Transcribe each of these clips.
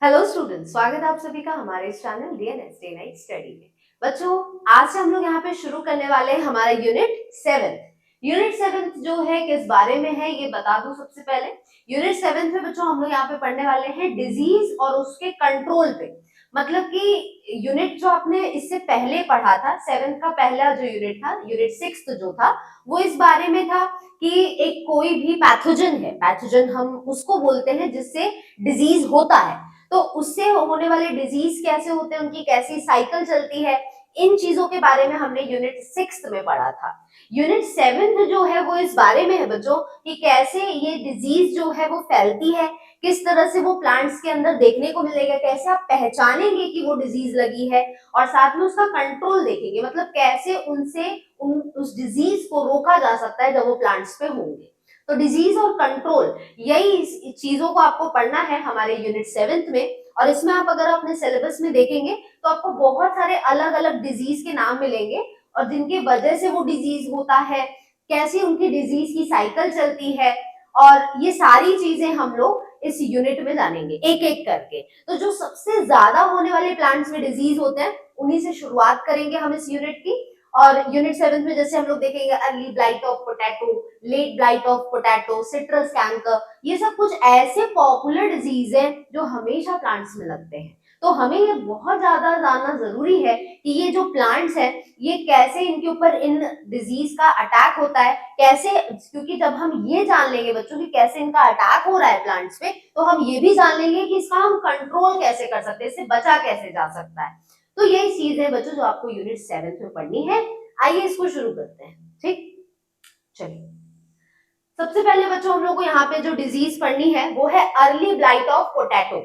Hello students, स्वागत है आप सभी का हमारे इस channel DNS day night study में। बच्चों, आज से हम लोग यहाँ पे शुरू करने वाले हैं हमारा यूनिट सेवेंथ जो है किस बारे में है ये बता दूं। सबसे पहले यूनिट सेवेंथ में बच्चों हम लोग यहाँ पे पढ़ने वाले हैं डिजीज और उसके कंट्रोल पे। मतलब कि यूनिट जो आपने इससे पहले पढ़ा था, सेवेंथ का पहला जो यूनिट था, यूनिट सिक्स्थ जो था, वो इस बारे में था कि एक कोई भी पैथोजन है, पैथोजन हम उसको बोलते हैं जिससे डिजीज होता है। तो उससे होने वाले डिजीज कैसे होते हैं, उनकी कैसी साइकिल चलती है, इन चीजों के बारे में हमने यूनिट सिक्स्थ में पढ़ा था। यूनिट सेवेंथ जो है वो इस बारे में है बच्चों कि कैसे ये डिजीज जो है वो फैलती है, किस तरह से वो प्लांट्स के अंदर देखने को मिलेगा, कैसे आप पहचानेंगे कि वो डिजीज लगी है, और साथ में उसका कंट्रोल देखेंगे, मतलब कैसे उस डिजीज को रोका जा सकता है जब वो प्लांट्स पे होंगे। तो डिजीज और कंट्रोल, यही चीजों को आपको पढ़ना है हमारे यूनिट सेवेंथ में। और इसमें आप अगर अपने सिलेबस में देखेंगे तो आपको बहुत सारे अलग अलग डिजीज के नाम मिलेंगे और जिनके वजह से वो डिजीज होता है, कैसे उनकी डिजीज की साइकिल चलती है, और ये सारी चीजें हम लोग इस यूनिट में जानेंगे एक एक करके। तो जो सबसे ज्यादा होने वाले प्लांट्स में डिजीज होते हैं उन्हीं से शुरुआत करेंगे हम इस यूनिट की। और यूनिट सेवेंथ में जैसे हम लोग देखेंगे early blight of potato, late blight of potato, citrus canker, ये सब कुछ ऐसे पॉपुलर डिजीज हैं जो हमेशा प्लांट्स में लगते हैं। तो हमें ये बहुत ज्यादा जानना जरूरी है कि ये जो प्लांट्स हैं ये कैसे इनके ऊपर इन डिजीज का अटैक होता है, कैसे, क्योंकि जब हम ये जान लेंगे बच्चों कि कैसे इनका अटैक हो रहा है प्लांट्स पे, तो हम ये भी जान लेंगे कि इसका हम कंट्रोल कैसे कर सकते हैं, इससे बचा कैसे जा सकता है। तो यही चीज है बच्चों जो आपको यूनिट सेवेंथ में पढ़नी है। आइए इसको शुरू करते हैं। ठीक, चलिए सबसे पहले बच्चों हम लोग को यहाँ पे जो डिजीज पढ़नी है वो है अर्ली ब्लाइट ऑफ पोटैटो।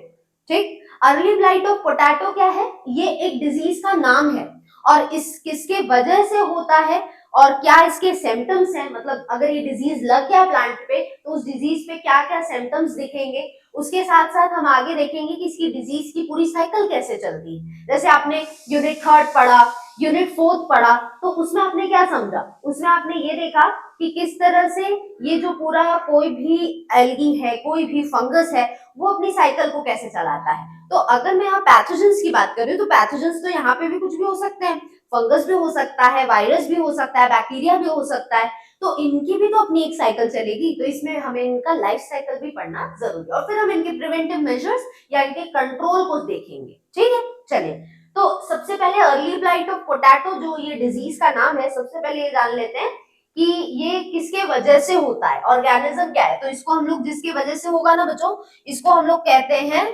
ठीक, अर्ली ब्लाइट ऑफ पोटैटो क्या है? ये एक डिजीज का नाम है और इस किसके वजह से होता है और क्या इसके सिम्टम्स हैं, मतलब अगर ये डिजीज लग गया प्लांट पे तो उस डिजीज पे क्या क्या सिम्टम्स दिखेंगे। उसके साथ साथ हम आगे देखेंगे कि इसकी डिजीज की पूरी साइकिल कैसे चलती है। जैसे आपने यूनिट थर्ड पढ़ा, यूनिट फोर्थ पढ़ा, तो उसमें आपने क्या समझा? उसमें आपने ये देखा कि किस तरह से ये जो पूरा कोई भी एल्गी है, कोई भी फंगस है, वो अपनी साइकिल को कैसे चलाता है। तो अगर मैं यहाँ पैथोजेंस की बात कर रही हूँ तो पैथोजेंस तो यहाँ पे भी कुछ भी हो सकते हैं, फंगस भी हो सकता है, वायरस भी हो सकता है, बैक्टीरिया भी हो सकता है। तो इनकी भी तो अपनी एक साइकिल चलेगी, तो इसमें हमें इनका लाइफ साइकिल भी पढ़ना जरूरी है और फिर हम इनके प्रिवेंटिव मेजर्स या इनके कंट्रोल को देखेंगे। ठीक है, चलिए तो सबसे पहले अर्ली ब्लाइट ऑफ पोटैटो जो ये डिजीज का नाम है, सबसे पहले ये जान लेते हैं कि ये किसके वजह से होता है, ऑर्गेनिज्म क्या है। तो इसको हम लोग जिसकी वजह से होगा ना बच्चों, इसको हम लोग कहते हैं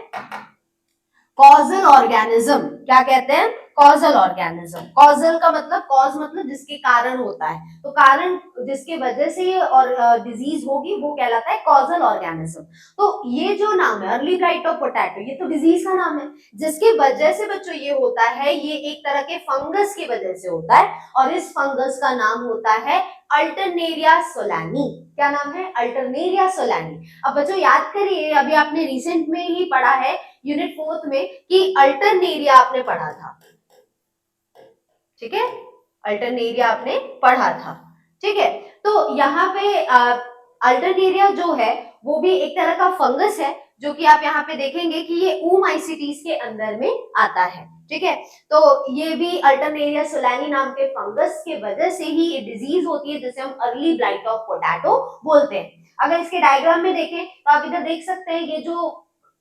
कॉजल ऑर्गेनिज्म। क्या कहते हैं? Causal organism. कॉजल का मतलब, कॉज मतलब जिसके कारण होता है, तो कारण जिसके वजह से ये और डिजीज होगी वो कहलाता है कॉजल ऑर्गेनिज्म। तो ये जो नाम है अर्ली ब्लाइट ऑफ पोटैटो, ये तो डिजीज का नाम है जिसके वजह से बच्चों ये होता है, ये एक तरह के फंगस की वजह से होता है और इस फंगस का नाम होता है अल्टरनेरिया सोलानी। क्या नाम है? अल्टरनेरिया सोलानी। अब बच्चों याद करिए, अभी आपने रिसेंट में ही पढ़ा है यूनिट फोर्थ में कि अल्टरनेरिया आपने पढ़ा था। ठीक है, अल्टरनेरिया आपने पढ़ा था। ठीक है, तो यहाँ पे अल्टरनेरिया जो है वो भी एक तरह का फंगस है जो कि आप यहाँ पे देखेंगे कि ये ऊमाइसीटीज के अंदर में आता है। ठीक है, तो ये भी अल्टरनेरिया सोलानी नाम के फंगस के वजह से ही ये डिजीज होती है जिसे हम अर्ली ब्लाइट ऑफ पोटैटो बोलते हैं। अगर इसके डायग्राम में देखें तो आप इधर देख सकते हैं, ये जो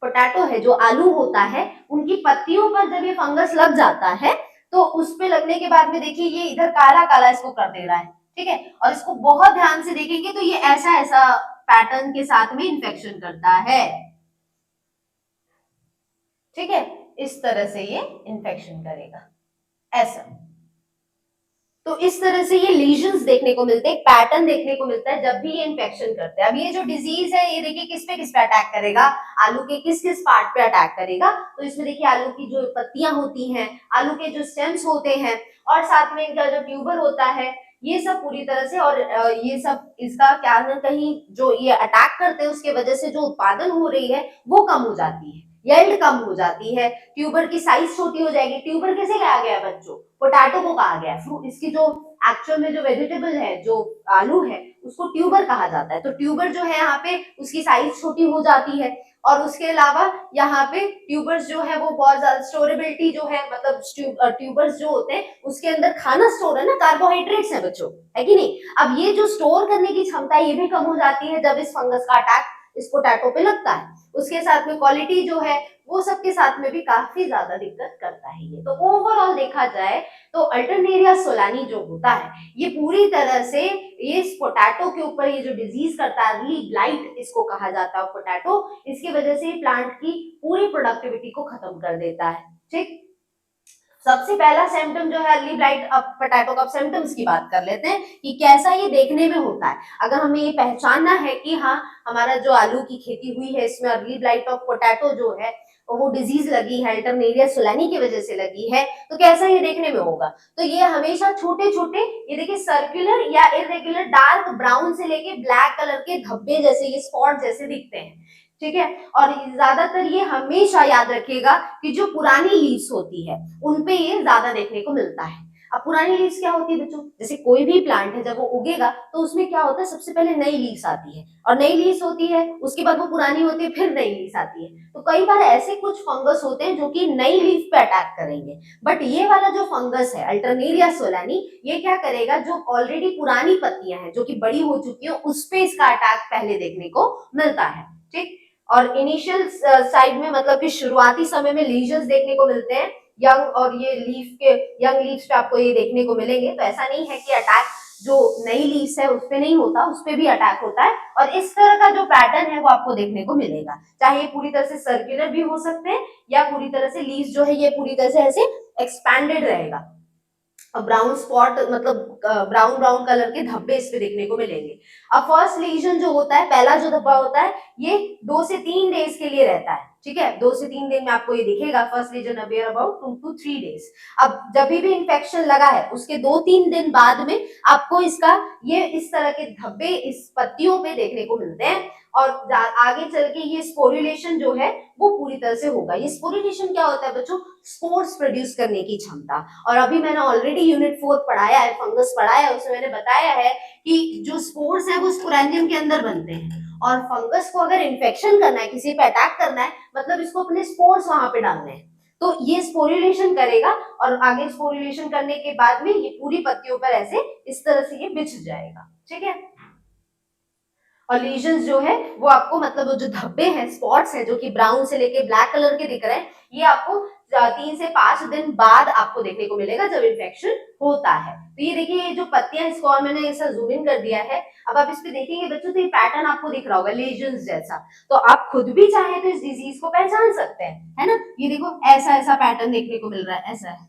पोटैटो है, जो आलू होता है, उनकी पत्तियों पर जब ये फंगस लग जाता है तो उस पे लगने के बाद में देखिए ये इधर काला काला इसको कर दे रहा है। ठीक है, और इसको बहुत ध्यान से देखेंगे तो ये ऐसा ऐसा पैटर्न के साथ में इन्फेक्शन करता है। ठीक है, इस तरह से ये इन्फेक्शन करेगा, ऐसा। तो इस तरह से ये लीजन्स देखने को मिलते हैं, एक पैटर्न देखने को मिलता है जब भी ये इन्फेक्शन करते हैं। अब ये जो डिजीज है ये देखिए किस पे अटैक करेगा, आलू के किस किस पार्ट पे अटैक करेगा। तो इसमें देखिए आलू की जो पत्तियां होती हैं, आलू के जो स्टेम्स होते हैं और साथ में इनका जो ट्यूबर होता है, ये सब पूरी तरह से, और ये सब इसका क्या न कहीं जो ये अटैक करते हैं उसके वजह से जो उत्पादन हो रही है वो कम हो जाती है, यील्ड कम हो जाती है, ट्यूबर की साइज छोटी हो जाएगी। ट्यूबर कैसे कहा गया बच्चों? पोटैटो को कहा गया है। इसकी जो एक्चुअल में जो वेजिटेबल है, जो आलू है, उसको ट्यूबर कहा जाता है। तो ट्यूबर जो है यहाँ पे उसकी साइज छोटी हो जाती है और उसके अलावा यहाँ पे ट्यूबर्स जो है वो बहुत ज्यादा स्टोरेबिलिटी जो है, मतलब ट्यूबर्स जो होते हैं उसके अंदर खाना स्टोर है ना, कार्बोहाइड्रेट्स है बच्चों, है कि नहीं। अब ये जो स्टोर करने की क्षमता ये भी कम हो जाती है जब इस फंगस का अटैक इस पोटैटो पे लगता है। उसके साथ में क्वालिटी जो है वो सबके साथ में भी काफी ज्यादा दिक्कत करता है ये। तो ओवरऑल देखा जाए तो अल्टरनेरिया सोलानी जो होता है ये पूरी तरह से ये इस पोटैटो के ऊपर ये जो डिजीज करता है, अर्ली ब्लाइट इसको कहा जाता है पोटैटो, इसकी वजह से प्लांट की पूरी प्रोडक्टिविटी को खत्म कर देता है। ठीक, सबसे पहला सिम्टम जो है अर्ली ब्लाइट पोटैटो का, सिम्टम्स की बात कर लेते हैं कि कैसा ये देखने में होता है। अगर हमें ये पहचानना है कि हाँ हमारा जो आलू की खेती हुई है इसमें अर्ली ब्लाइट ऑफ पोटैटो जो है वो डिजीज लगी है, अल्टरनेरिया सोलानी की वजह से लगी है, तो कैसा ये देखने में होगा। तो ये हमेशा छोटे छोटे, ये देखिए सर्कुलर या इरेगुलर डार्क ब्राउन से लेके ब्लैक कलर के धब्बे जैसे, ये स्पॉट जैसे दिखते हैं। ठीक है, और ज्यादातर ये हमेशा याद रखिएगा कि जो पुरानी लीव्स होती है उनपे ये ज्यादा देखने को मिलता है। अब पुरानी लीव्स क्या होती है बच्चों, जैसे कोई भी प्लांट है जब वो उगेगा तो उसमें क्या होता है, सबसे पहले नई लीव्स आती है और नई लीव्स होती है, उसके बाद वो पुरानी होती है, फिर नई लीव्स आती है। तो कई बार ऐसे कुछ फंगस होते हैं जो कि नई लीफ पे अटैक करेंगे, बट ये वाला जो फंगस है अल्टरनेरिया सोलानी, ये क्या करेगा, जो ऑलरेडी पुरानी पत्तियां हैं जो कि बड़ी हो चुकी है उस पे इसका अटैक पहले देखने को मिलता है। ठीक, और इनिशियल साइड में मतलब कि शुरुआती समय में लीजन्स देखने को मिलते हैं यंग, और ये लीफ के यंग लीव्स पे आपको ये देखने को मिलेंगे। तो ऐसा नहीं है कि अटैक जो नई लीव्स है उस पे नहीं होता, उस पे भी अटैक होता है, और इस तरह का जो पैटर्न है वो आपको देखने को मिलेगा, चाहे ये पूरी तरह से सर्कुलर भी हो सकते हैं या पूरी तरह से लीव्स जो है ये पूरी तरह से ऐसे एक्सपैंडेड रहेगा। ब्राउन स्पॉट मतलब ब्राउन ब्राउन कलर के धब्बे इस पे देखने को मिलेंगे। अब फर्स्ट लीजन जो होता है, पहला जो धब्बा होता है, ये 2 से 3 डेज के लिए रहता है। ठीक है, 2 से 3 दिन में आपको ये दिखेगा, first lesion appear about 2 to 3 days. अब जब भी इन्फेक्शन लगा है उसके 2-3 दिन बाद में आपको इसका ये इस तरह के धब्बे इस पत्तियों पे देखने को मिलते हैं, और आगे चल के ये स्पोरुलेशन जो है वो पूरी तरह से होगा। ये स्पोरुलेशन क्या होता है बच्चों, स्पोर्स प्रोड्यूस करने की क्षमता। और अभी मैंने ऑलरेडी यूनिट 4 पढ़ाया है, फंगस पढ़ाया है, उसमें मैंने बताया है कि जो स्पोर्स है वो स्पोरेंजियम के अंदर बनते हैं, और फंगस को अगर इन्फेक्शन करना है, किसी पे अटैक करना है, मतलब इसको अपने स्पोर्स वहां पे डालने हैं, तो ये स्पोरुलेशन करेगा, और आगे स्पोरुलेशन करने के बाद में ये पूरी पत्तियों पर ऐसे इस तरह से ये बिछ जाएगा। ठीक है, और लीजन्स जो है वो आपको मतलब वो जो धब्बे हैं, स्पॉट्स हैं जो कि ब्राउन से लेके ब्लैक कलर के दिख रहे हैं, ये आपको 3 से 5 दिन बाद आपको देखने को मिलेगा जब इन्फेक्शन होता है। तो ये देखिए ये जो पत्तियां, इसको और मैंने ऐसा जूम इन कर दिया है। अब आप इस पे देखेंगे बच्चों तो ये पैटर्न आपको दिख रहा होगा लीजन्स जैसा, तो आप खुद भी चाहे तो इस डिजीज को पहचान सकते हैं, है ना। ये देखो ऐसा ऐसा पैटर्न देखने को मिल रहा है, ऐसा है।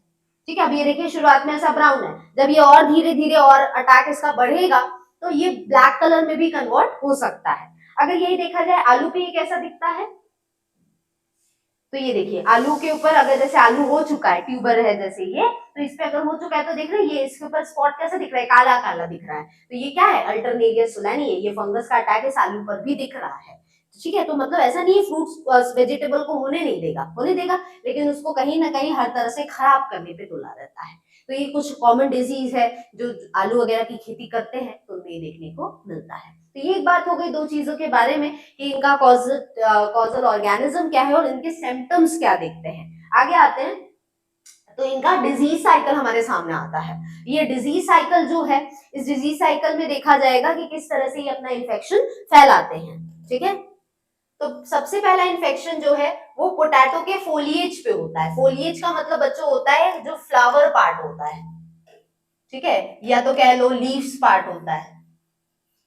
ठीक है, अब ये देखिए शुरुआत में ऐसा ब्राउन है, जब ये और धीरे धीरे और अटैक इसका बढ़ेगा तो ये ब्लैक कलर में भी कन्वर्ट हो सकता है। अगर यही देखा जाए आलू पे ये कैसा दिखता है, तो ये देखिए आलू के ऊपर अगर जैसे आलू हो चुका है, ट्यूबर है जैसे ये, तो इस पे अगर हो चुका है तो देख रहे हैं ये इसके ऊपर स्पॉट कैसा दिख रहा है, काला काला दिख रहा है, तो ये क्या है, अल्टरनेरिया सोलानी है, ये फंगस का अटैक इस आलू पर भी दिख रहा है। ठीक है, तो मतलब ऐसा नहीं है फ्रूट्स वेजिटेबल को होने नहीं देगा, होने देगा, लेकिन उसको कहीं ना कहीं हर तरह से खराब करने पे तुला रहता है। तो ये कुछ कॉमन डिजीज है जो आलू वगैरह की खेती करते हैं तो उनमें देखने को मिलता है। तो ये एक बात हो गई दो चीजों के बारे में कि इनका कॉजल ऑर्गेनिज्म क्या है और इनके सिम्टम्स क्या दिखते हैं। आगे आते हैं तो इनका डिजीज साइकिल हमारे सामने आता है। ये डिजीज साइकिल जो है, इस डिजीज साइकिल में देखा जाएगा कि किस तरह से ये अपना इन्फेक्शन फैलाते हैं। ठीक है, तो सबसे पहला इन्फेक्शन जो है वो पोटैटो के फोलिएज पे होता है। फोलिएज का मतलब बच्चों होता है जो फ्लावर पार्ट होता है, ठीक है, या तो कह लो लीव्स पार्ट होता है,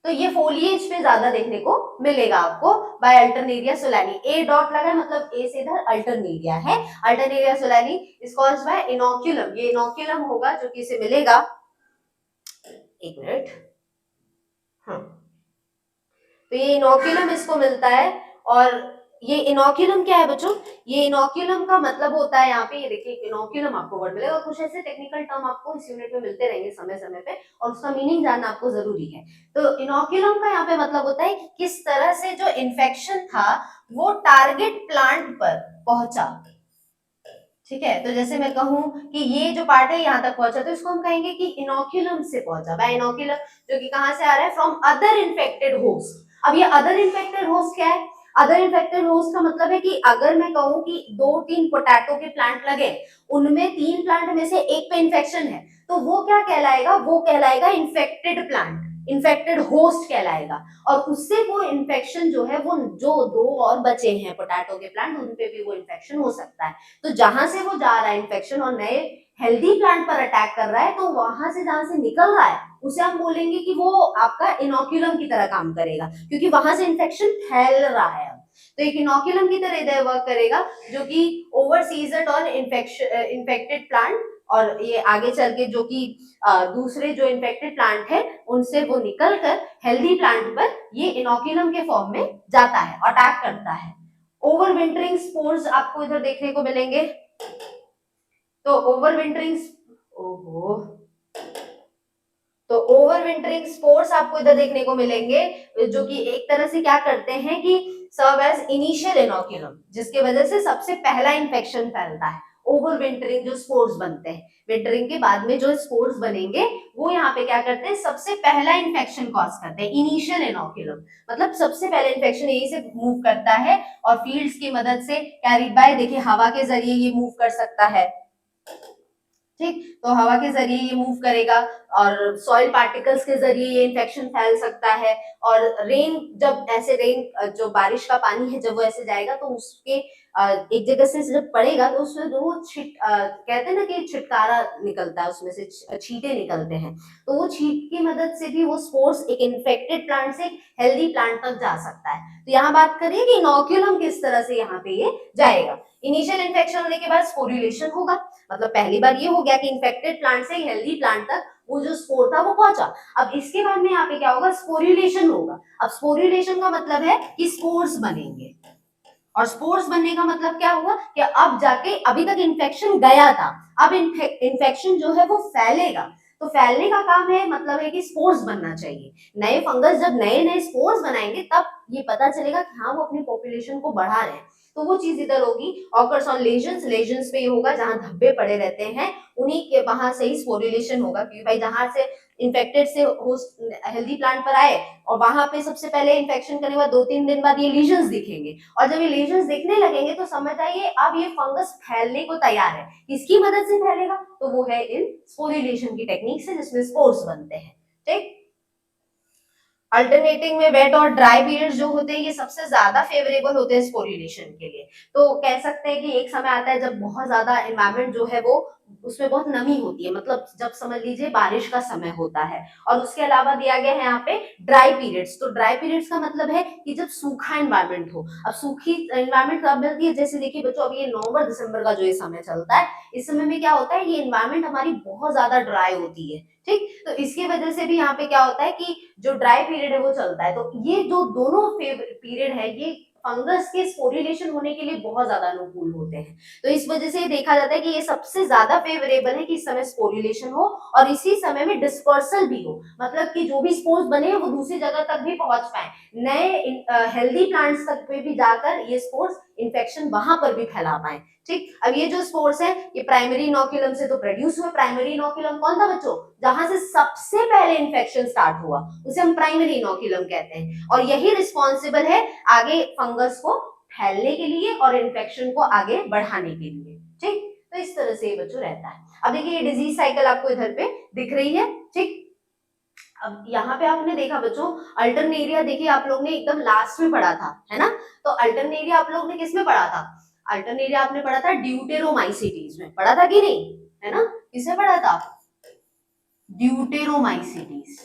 तो ये फोलिएज पे ज्यादा देखने को मिलेगा आपको by alternaria solani. A dot लगा है मतलब ए से इधर अल्टरनेरिया है, alternaria solani is caused by inoculum, ये इनोक्युलम होगा जो कि इसे मिलेगा, एक मिनट, हाँ, तो ये इनोक्युलम इसको मिलता है। और ये इनोक्युलम क्या है बच्चों, ये इनोक्युलम का मतलब होता है, यहाँ पे ये देखिए इनोक्युलम आपको वर्ड मिलेगा, कुछ ऐसे टेक्निकल टर्म आपको इस यूनिट में मिलते रहेंगे समय समय पे, और उसका मीनिंग जानना आपको जरूरी है। तो इनोक्युलम का यहाँ पे मतलब होता है कि किस तरह से जो इन्फेक्शन था वो टारगेट प्लांट पर पहुंचा। ठीक है, तो जैसे मैं कहूं कि ये जो पार्ट है यहाँ तक पहुंचा, तो इसको हम कहेंगे कि इनोक्युलम से पहुंचा, बाय इनोक्युलम, जो कि कहां से आ रहा है, फ्रॉम अदर इन्फेक्टेड होस्ट। अब ये अदर इन्फेक्टेड होस्ट क्या है, अदर इन्फेक्टेड होस्ट का मतलब है कि अगर मैं कहूँ कि 2-3 पोटैटो के प्लांट लगे, उनमें 3 प्लांट में से एक पे इन्फेक्शन है, तो वो क्या कहलाएगा, वो कहलाएगा इन्फेक्टेड प्लांट, इन्फेक्टेड होस्ट कहलाएगा। और उससे वो इन्फेक्शन जो है, वो जो 2 और बचे हैं पोटैटो के प्लांट, उन पे भी वो इन्फेक्शन हो सकता है। तो जहां से वो जा रहा है इन्फेक्शन और नए हेल्दी प्लांट पर अटैक कर रहा है, तो वहां से जहां से निकल रहा है उसे हम बोलेंगे कि वो आपका इनोक्यूलम की तरह काम करेगा, क्योंकि वहां से इन्फेक्शन फैल रहा है। तो एक इनोक्यूलम की तरह इधर वर्क करेगा, जो कि ओवरसीज और इन्फेक्टेड प्लांट, और ये आगे चल के जो कि दूसरे जो इन्फेक्टेड प्लांट है उनसे वो निकल कर हेल्दी प्लांट पर ये इनोक्यूलम के फॉर्म में जाता है, अटैक करता है। ओवरविंटरिंग स्पोर्स आपको इधर देखने को मिलेंगे। तो ओवरविंटरिंग, ओहो, तो ओवरविंटरिंग स्पोर्स आपको इधर देखने को मिलेंगे, जो कि एक तरह से क्या करते हैं कि सर्व एज इनिशियल इनोक्यूलम, जिसके वजह से सबसे पहला इन्फेक्शन फैलता है। ओवरविंटरिंग जो स्पोर्स बनते हैं, विंटरिंग के बाद में जो स्पोर्स बनेंगे, वो यहाँ पे क्या करते हैं, सबसे पहला इन्फेक्शन कॉज करते हैं, इनिशियल इनोक्यूलम, मतलब सबसे पहले इन्फेक्शन यही से मूव करता है, और फील्ड्स की मदद से कैरिड बाय, देखिए हवा के जरिए ये मूव कर सकता है, ठीक, तो हवा के जरिए ये मूव करेगा, और सॉइल पार्टिकल्स के जरिए ये इन्फेक्शन फैल सकता है। और रेन, जब ऐसे रेन, जो बारिश का पानी है, जब वो ऐसे जाएगा तो उसके एक जगह से जब पड़ेगा तो उसमें वो कहते हैं ना कि छिटकारा निकलता है, उसमें से छींटे निकलते हैं, तो वो छींट की मदद से भी वो स्पोर्स एक इन्फेक्टेड प्लांट से हेल्दी प्लांट तक जा सकता है। तो यहाँ बात करिए कि इनोक्यूलम किस तरह से यहाँ पे ये जाएगा। इनिशियल इन्फेक्शन होने के बाद स्पोरुलेशन होगा, मतलब पहली बार ये हो गया कि इन्फेक्टेड प्लांट से हेल्दी प्लांट तक वो जो स्पोर था वो पहुंचा। अब इसके बाद में यहाँ पे क्या होगा, स्पोरुलेशन होगा। अब स्पोरुलेशन का मतलब है कि स्पोर्स बनेंगे, और स्पोर्स बनने का मतलब क्या हुआ कि अब जाके, अभी तक इन्फेक्शन गया था, अब इन्फेक्शन जो है वो फैलेगा। तो फैलने का काम है, मतलब है कि स्पोर्स बनना चाहिए। नए फंगस जब नए नए स्पोर्स बनाएंगे तब ये पता चलेगा कि हाँ वो अपनी पॉपुलेशन को बढ़ा रहे हैं। तो वो चीज इधर होगी, ऑकर्स ऑन लेजन्स, लेजन्स पे होगा जहां धब्बे पड़े रहते हैं, उन्हीं के वहां से ही स्पोरुलेशन होगा, क्योंकि भाई जहां से इन्फेक्टेड से हेल्दी प्लांट पर आए और वहां पे सबसे पहले इन्फेक्शन करने के बाद 2-3 दिन बाद ये लीजन्स दिखेंगे, और जब ये लीजन्स दिखने लगेंगे तो समझ आइए अब ये फंगस फैलने को तैयार है। किसकी मदद से फैलेगा, तो वो है इन स्पोरुलेशन की टेक्निक से, जिसमें स्पोर्स बनते हैं, ठीक। अल्टरनेटिंग में वेट और ड्राई पीरियड्स जो होते हैं ये सबसे ज्यादा फेवरेबल होते हैं स्पोरुलेशन के लिए। तो कह सकते हैं कि एक समय आता है जब बहुत ज्यादा एनवायरनमेंट जो है वो, उसमें बहुत नमी होती है, मतलब जब समझ लीजिए बारिश का समय होता है। और उसके अलावा दिया गया है यहाँ पे ड्राई पीरियड्स। तो ड्राई पीरियड्स का मतलब है कि जब सूखा एनवायरनमेंट हो। अब सूखी एनवायरनमेंट कब मिलती है, जैसे देखिए बच्चों, अभी ये नवंबर दिसंबर का जो ये समय चलता है, इस समय में क्या होता है, ये एनवायरनमेंट हमारी बहुत ज्यादा ड्राई होती है, ठीक। तो इसकी वजह से भी यहाँ पे क्या होता है कि जो ड्राई पीरियड है वो चलता है। तो ये जो दोनों पीरियड है, ये फंगस के स्पोरुलेशन होने के लिए बहुत ज्यादा अनुकूल होते हैं। तो इस वजह से देखा जाता है कि ये सबसे ज्यादा फेवरेबल है कि इस समय स्पोरुलेशन हो, और इसी समय में डिस्पर्सल भी हो, मतलब कि जो भी स्पोर्स बने हैं वो दूसरी जगह तक भी पहुंच पाए, नए हेल्दी प्लांट्स तक पे भी जाकर ये स्पोर्स इन्फेक्शन वहां पर भी फैला पाए, ठीक। अब ये जो स्पोर्स है ये प्राइमरी इनोक्यूलम से तो प्रोड्यूस हुए। प्राइमरी इनोक्यूलम कौन था बच्चों, जहां से सबसे पहले इन्फेक्शन स्टार्ट हुआ, उसे हम प्राइमरी इनोक्यूलम कहते हैं, और यही रिस्पॉन्सिबल है आगे फंगस को फैलने के लिए और इन्फेक्शन को आगे बढ़ाने के लिए, ठीक। तो इस तरह से ये बच्चों रहता है। अब देखिए ये डिजीज साइकिल आपको इधर पे दिख रही है, ठीक। अब यहाँ पे आपने देखा बच्चों, अल्टरनेरिया देखिए आप लोग ने एकदम लास्ट में पढ़ा था, है ना। तो अल्टरनेरिया आप लोग ने किस में पढ़ा था, अल्टरनेरिया आपने पढ़ा था ड्यूटेरोमाइसीटीज में, पढ़ा था कि नहीं, है ना, किसमें पढ़ा था, ड्यूटेरोमाइसीटीज।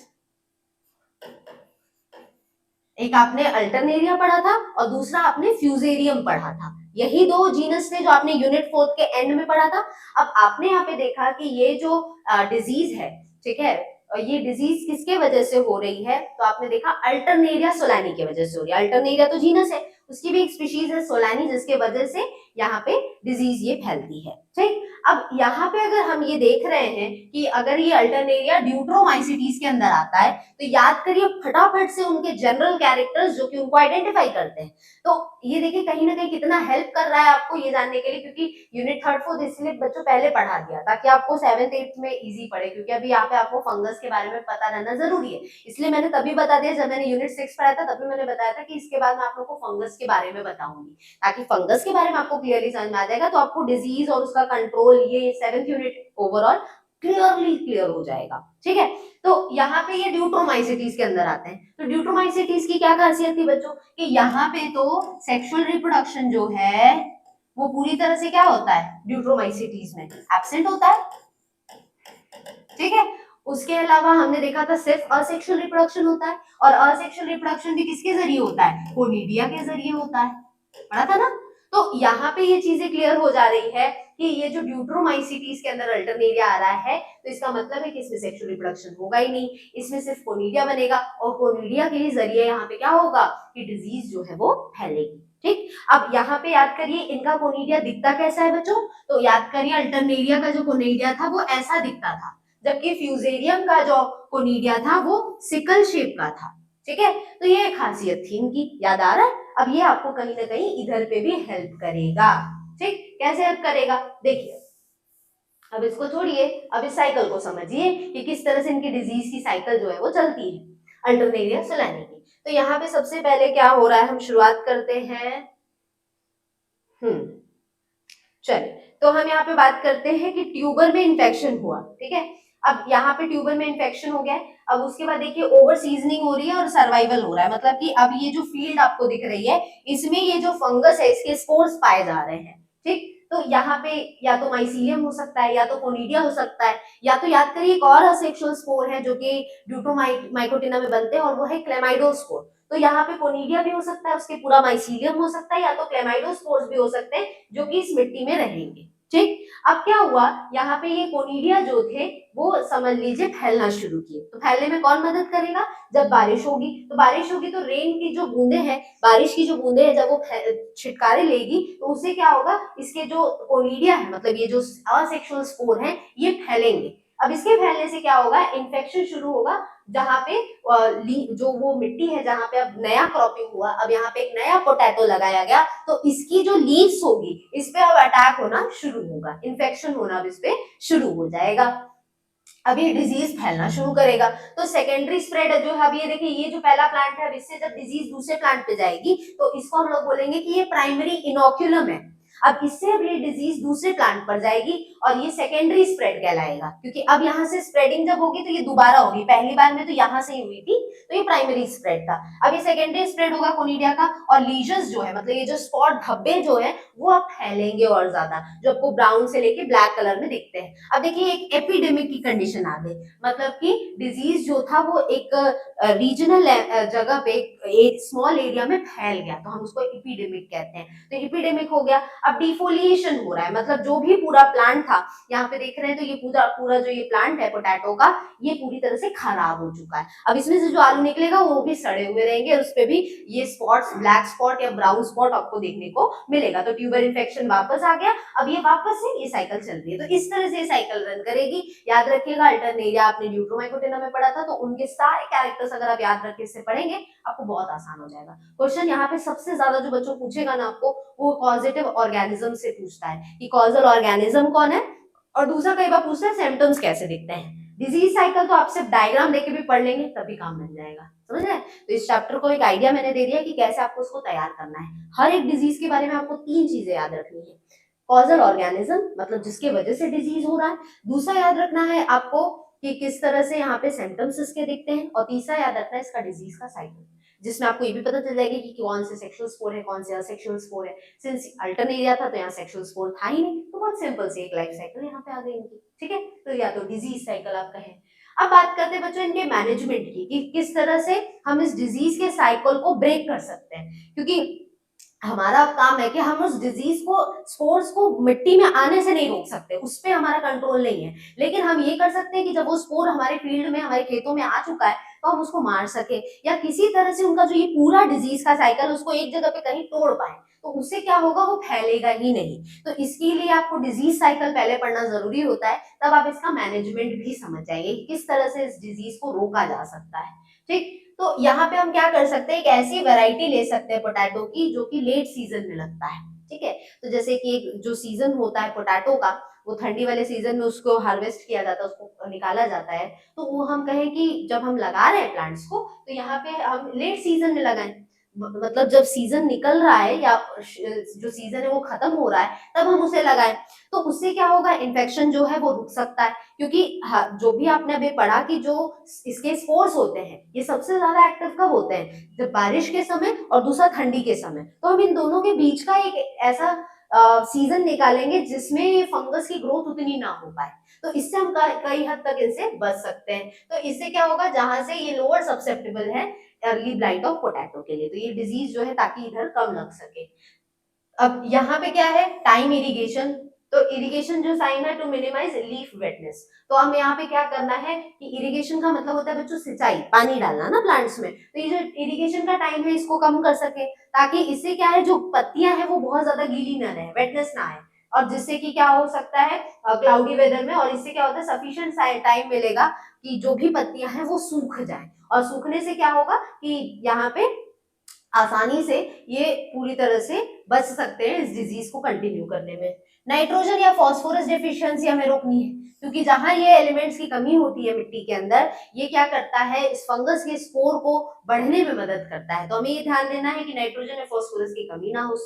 एक आपने अल्टरनेरिया पढ़ा था और दूसरा आपने फ्यूजेरियम पढ़ा था। यही दो जीनस थे जो आपने यूनिट 4 के एंड में पढ़ा था। अब आपने यहाँ पे देखा कि ये जो डिजीज है, ठीक है, ये डिजीज किसके वजह से हो रही है, तो आपने देखा अल्टरनेरिया सोलानी की वजह से हो रही है। अल्टरनेरिया तो जीनस है, उसकी भी एक स्पीशीज है सोलानी, जिसके वजह से यहाँ पे डिजीज ये फैलती है, ठीक। अब यहाँ पे अगर हम ये देख रहे हैं कि अगर ये अल्टरनेरिया ड्यूट्रोमाइसिटीज के अंदर आता है, तो याद करिए फटाफट से उनके जनरल कैरेक्टर्स जो कि उनको आइडेंटिफाई करते हैं। तो ये देखिए कहीं ना कहीं कितना हेल्प कर रहा है आपको ये जानने के लिए, क्योंकि यूनिट थर्ड फोर्थ इसलिए बच्चों पहले पढ़ा दिया ताकि आपको सेवेंथ एट्थ में इजी पड़े, क्योंकि अभी यहाँ पे आपको फंगस के बारे में पता रहना जरूरी है। इसलिए मैंने तभी बता दिया जब मैंने यूनिट 6 पढ़ाया था, तभी मैंने बताया था कि इसके बाद मैं आप लोग को फंगस के बारे में बताऊंगी, ताकि फंगस के बारे में आपको क्लियरली समझ में आ जाएगा, तो आपको डिजीज और उसका कंट्रोल ये 7th यूनिट ओवरऑल क्लियर हो जाएगा। ठीक है, तो यहाँ पे ये ड्यूट्रोमाइसिटीज के अंदर आते हैं। तो ड्यूट्रोमाइसिटीज की क्या खासियत थी बच्चों कि यहाँ पे तो सेक्सुअल रिप्रोडक्शन जो है वो पूरी तरह से क्या होता है, ड्यूट्रोमाइसिटीज में एब्सेंट होता है। ठीक है, उसके अलावा हमने देखा था सिर्फ असेक्सुअल रिप्रोडक्शन होता है, और असेक्सुअल रिप्रोडक्शन भी किसके जरिए होता है, कोनिडिया के जरिए होता है, पढ़ा था ना। तो यहाँ पे ये चीजें क्लियर हो जा रही है कि ये जो ड्यूट्रोमाइसिटीज के अंदर अल्टरनेरिया आ रहा है, तो इसका मतलब है कि इसमें सेक्सुअल रिप्रोडक्शन होगा ही नहीं, इसमें सिर्फ कोनिडिया बनेगा, और कोनिडिया के जरिए यहाँ पे क्या होगा कि डिजीज जो है वो फैलेगी। ठीक, अब यहाँ पे याद करिए इनका कोनिडिया दिखता कैसा है बच्चों, तो याद करिए अल्टरनेरिया का जो कोनिडिया था वो ऐसा दिखता था, जबकि फ्यूजेरियम का जो कोनिडिया था वो सिकल शेप का था। ठीक है, तो ये खासियत थी इनकी, याद आ रहा है। अब ये आपको कहीं ना कहीं इधर पे भी हेल्प करेगा। ठीक, कैसे हेल्प करेगा, देखिए अब इसको छोड़िए, अब इस साइकिल को समझिए कि किस तरह से इनकी डिजीज की साइकिल जो है वो चलती है अल्टरनेरिया सोलानी की। तो यहाँ पे सबसे पहले क्या हो रहा है, हम शुरुआत करते हैं। चलिए, तो हम यहाँ पे बात करते हैं कि ट्यूबर में इन्फेक्शन हुआ। ठीक है, अब यहाँ पे ट्यूबर में इन्फेक्शन हो गया है, अब उसके बाद देखिए ओवर सीजनिंग हो रही है और सर्वाइवल हो रहा है, मतलब कि अब ये जो फील्ड आपको दिख रही है इसमें ये जो फंगस है इसके स्पोर्स पाए जा रहे हैं। ठीक, तो यहाँ पे या तो माइसीलियम हो सकता है, या तो कोनिडिया हो सकता है, या तो याद करिए एक और असेक्सुअल स्पोर है जो कि ड्यूटोमाइकोटिना में बनते हैं, और वो है क्लेमाइडोस्पोर। तो यहाँ पे कोनिडिया भी हो सकता है, उसके पूरा माइसीलियम हो सकता है, या तो क्लेमाइडोस्पोर्स भी हो सकते हैं जो कि इस मिट्टी में रहेंगे। ठीक, अब क्या हुआ, यहाँ पे ये कोनिडिया जो थे वो समझ लीजिए फैलना शुरू किए। तो फैलने में कौन मदद करेगा, जब बारिश होगी, तो बारिश होगी तो रेन की जो बूंदे हैं, बारिश की जो बूंदे हैं जब वो छिटकारे लेगी तो उससे क्या होगा, इसके जो कोनिडिया है मतलब ये जो असेक्सुअल स्पोर है ये फैलेंगे। अब इसके फैलने से क्या होगा, इन्फेक्शन शुरू होगा, जहाँ पे जो वो मिट्टी है जहाँ पे अब नया क्रॉपिंग हुआ, अब यहाँ पे एक नया पोटैटो लगाया गया, तो इसकी जो लीव्स होगी इस पे अब अटैक होना शुरू होगा, इन्फेक्शन होना अब इस पे शुरू हो जाएगा, अब ये डिजीज फैलना शुरू करेगा। तो सेकेंडरी स्प्रेड है जो, अब ये देखिए ये जो पहला प्लांट है, अब इससे जब डिजीज दूसरे प्लांट पे जाएगी तो इसको हम लोग बोलेंगे कि ये प्राइमरी इनोक्यूलम है। अब इससे अब ये डिजीज दूसरे प्लांट पर जाएगी और ये सेकेंडरी स्प्रेड कहलाएगा, क्योंकि अब यहाँ से स्प्रेडिंग जब होगी तो ये दोबारा होगी, पहली बार में तो यहाँ से ही हुई थी, तो ये प्राइमरी स्प्रेड था। अब ये सेकेंडरी स्प्रेड होगा कोनिडिया का, और लीजन्स जो है मतलब ये जो स्पॉट धब्बे जो है वो अब फैलेंगे और ज्यादा, जो आपको ब्राउन से लेके ब्लैक कलर में दिखते हैं। अब देखिए एक एपिडेमिक की कंडीशन आ गई, मतलब कि डिजीज जो था वो एक रीजनल जगह पे एक स्मॉल एरिया में फैल गया, तो हम उसको एपिडेमिक कहते हैं। तो एपिडेमिक हो गया, अब डिफोलिएशन हो रहा है, मतलब जो भी पूरा प्लांट था, यहाँ पे देख रहे हैं तो ये पूरा पूरा जो ये प्लांट है पोटैटो का, ये पूरी तरह से खराब हो चुका है। अब इसमें से जो आलू निकलेगा वो भी सड़े हुए रहेंगे, उस पे भी ये स्पॉट्स, ब्लैक स्पॉट या ब्राउन स्पॉट आपको देखने को मिलेगा। तो ट्यूबर इन्फेक्शन वापस आ गया, अब ये वापस से ये साइकिल चल रही है, तो इस तरह से साइकिल रन करेगी। याद रखिएगा अल्टरनेरिया आपने ड्यूट्रोमाइकोटिना में पढ़ा था, तो उनके सारे कैरेक्टर्स अगर आप याद रख के इससे पढ़ेंगे आपको बहुत आसान हो जाएगा। क्वेश्चन यहाँ पे सबसे ज्यादा जो बच्चों पूछेगा ना आपको, वो कॉजेटिव ऑर्गेनिज्म से पूछता है कि कॉजल ऑर्गेनिज्म कौन है, और दूसरा कई बार पूछता है सिम्टम्स कैसे दिखते हैं। डिजीज साइकिल तो आप सिर्फ डायग्राम देके भी पढ़ लेंगे तभी काम बन जाएगा, समझ रहे हैं। तो इस चैप्टर को एक आइडिया मैंने दे दिया कि कैसे आपको उसको तैयार करना है। हर एक डिजीज के बारे में आपको 3 चीजें याद रखनी है, कॉजल ऑर्गेनिज्म मतलब जिसके वजह से डिजीज हो रहा है, दूसरा याद रखना है आपको कि किस तरह से यहाँ पे सिम्टम्स इसके दिखते हैं, और तीसरा याद रखना है इसका डिजीज का साइकिल, जिसमें आपको ये भी पता चल जाएगी कि कौन से सेक्सुअल स्पोर है, कौन से असेक्सुअल स्पोर है। सिंस अल्टरनेरिया था तो यहाँ सेक्सुअल स्पोर था ही नहीं, तो बहुत सिंपल से एक लाइफ साइकिल यहाँ पे आ गई इनकी। ठीक है, तो या तो डिजीज साइकिल आप कहें। अब बात करते हैं बच्चों इनके मैनेजमेंट की कि किस तरह से हम इस डिजीज के साइकिल को ब्रेक कर सकते हैं, क्योंकि हमारा काम है कि हम उस डिजीज को, स्पोर्स को मिट्टी में आने से नहीं रोक सकते, उस पर हमारा कंट्रोल नहीं है, लेकिन हम ये कर सकते हैं कि जब वो स्पोर हमारे फील्ड में, हमारे खेतों में आ चुका है, तो हम उसको मार सके, या किसी तरह से उनका जो ये पूरा डिजीज का साइकिल उसको एक जगह पे कहीं तोड़ पाए, तो उससे क्या होगा, वो फैलेगा ही नहीं। तो इसके लिए आपको डिजीज साइकिल पहले पढ़ना जरूरी होता है, तब आप इसका मैनेजमेंट भी समझ जाएंगे कि किस तरह से इस डिजीज को रोका जा सकता है। ठीक, तो यहाँ पे हम क्या कर सकते हैं, एक ऐसी वैरायटी ले सकते हैं पोटैटो की जो कि लेट सीजन में लगता है। ठीक है, तो जैसे कि एक जो सीजन होता है पोटैटो का, वो ठंडी वाले सीजन में उसको हार्वेस्ट किया जाता है, उसको निकाला जाता है, तो वो हम कहें कि जब हम लगा रहे हैं प्लांट्स को, तो यहाँ पे हम लेट सीजन में लगाएं, मतलब जब सीजन निकल रहा है या जो सीजन है वो खत्म हो रहा है, तब हम उसे लगाएं। तो उससे क्या होगा, इन्फेक्शन जो है वो रुक सकता है, क्योंकि जो भी आपने अभी पढ़ा कि जो इसके स्पोर्स होते हैं ये सबसे ज्यादा एक्टिव कब होते हैं, जब बारिश के समय और दूसरा ठंडी के समय। तो हम इन दोनों के बीच का एक ऐसा सीजन निकालेंगे जिसमें ये फंगस की ग्रोथ उतनी ना हो पाए, तो इससे हम कई हद तक इनसे बच सकते हैं। तो इससे क्या होगा, जहां से ये लोअर सब्सेप्टेबल है अर्ली ब्लाइट ऑफ पोटैटो के लिए, तो ये डिजीज जो है ताकि इधर कम लग सके। अब यहाँ पे क्या है, टाइम इरिगेशन। तो इरिगेशन जो साइन है, टू मिनिमाइज लीफ वेटनेस। तो हमें यहाँ पे क्या करना है कि इरिगेशन का मतलब होता है बच्चों सिंचाई, पानी डालना ना प्लांट्स में, तो ये जो इरिगेशन का टाइम है इसको कम कर सके, ताकि इससे क्या है, जो पत्तियां हैं वो बहुत ज्यादा गीली ना रहे, वेटनेस ना आए, और जिससे कि क्या हो सकता है क्लाउडी वेदर में, और इससे क्या होता है सफिशिएंट टाइम मिलेगा कि जो भी पत्तियां हैं वो सूख जाए, और सूखने से क्या होगा कि यहाँ पे आसानी से ये पूरी तरह से बच सकते हैं इस डिजीज को कंटिन्यू करने में। नाइट्रोजन या फास्फोरस डेफिशिएंसी हमें रोकनी है, क्योंकि जहां ये एलिमेंट्स की कमी होती है मिट्टी के अंदर, ये क्या करता है, इस फंगस के स्पोर को बढ़ने में मदद करता है। तो हमें ये ध्यान देना है कि नाइट्रोजन या फास्फोरस की कमी ना हो।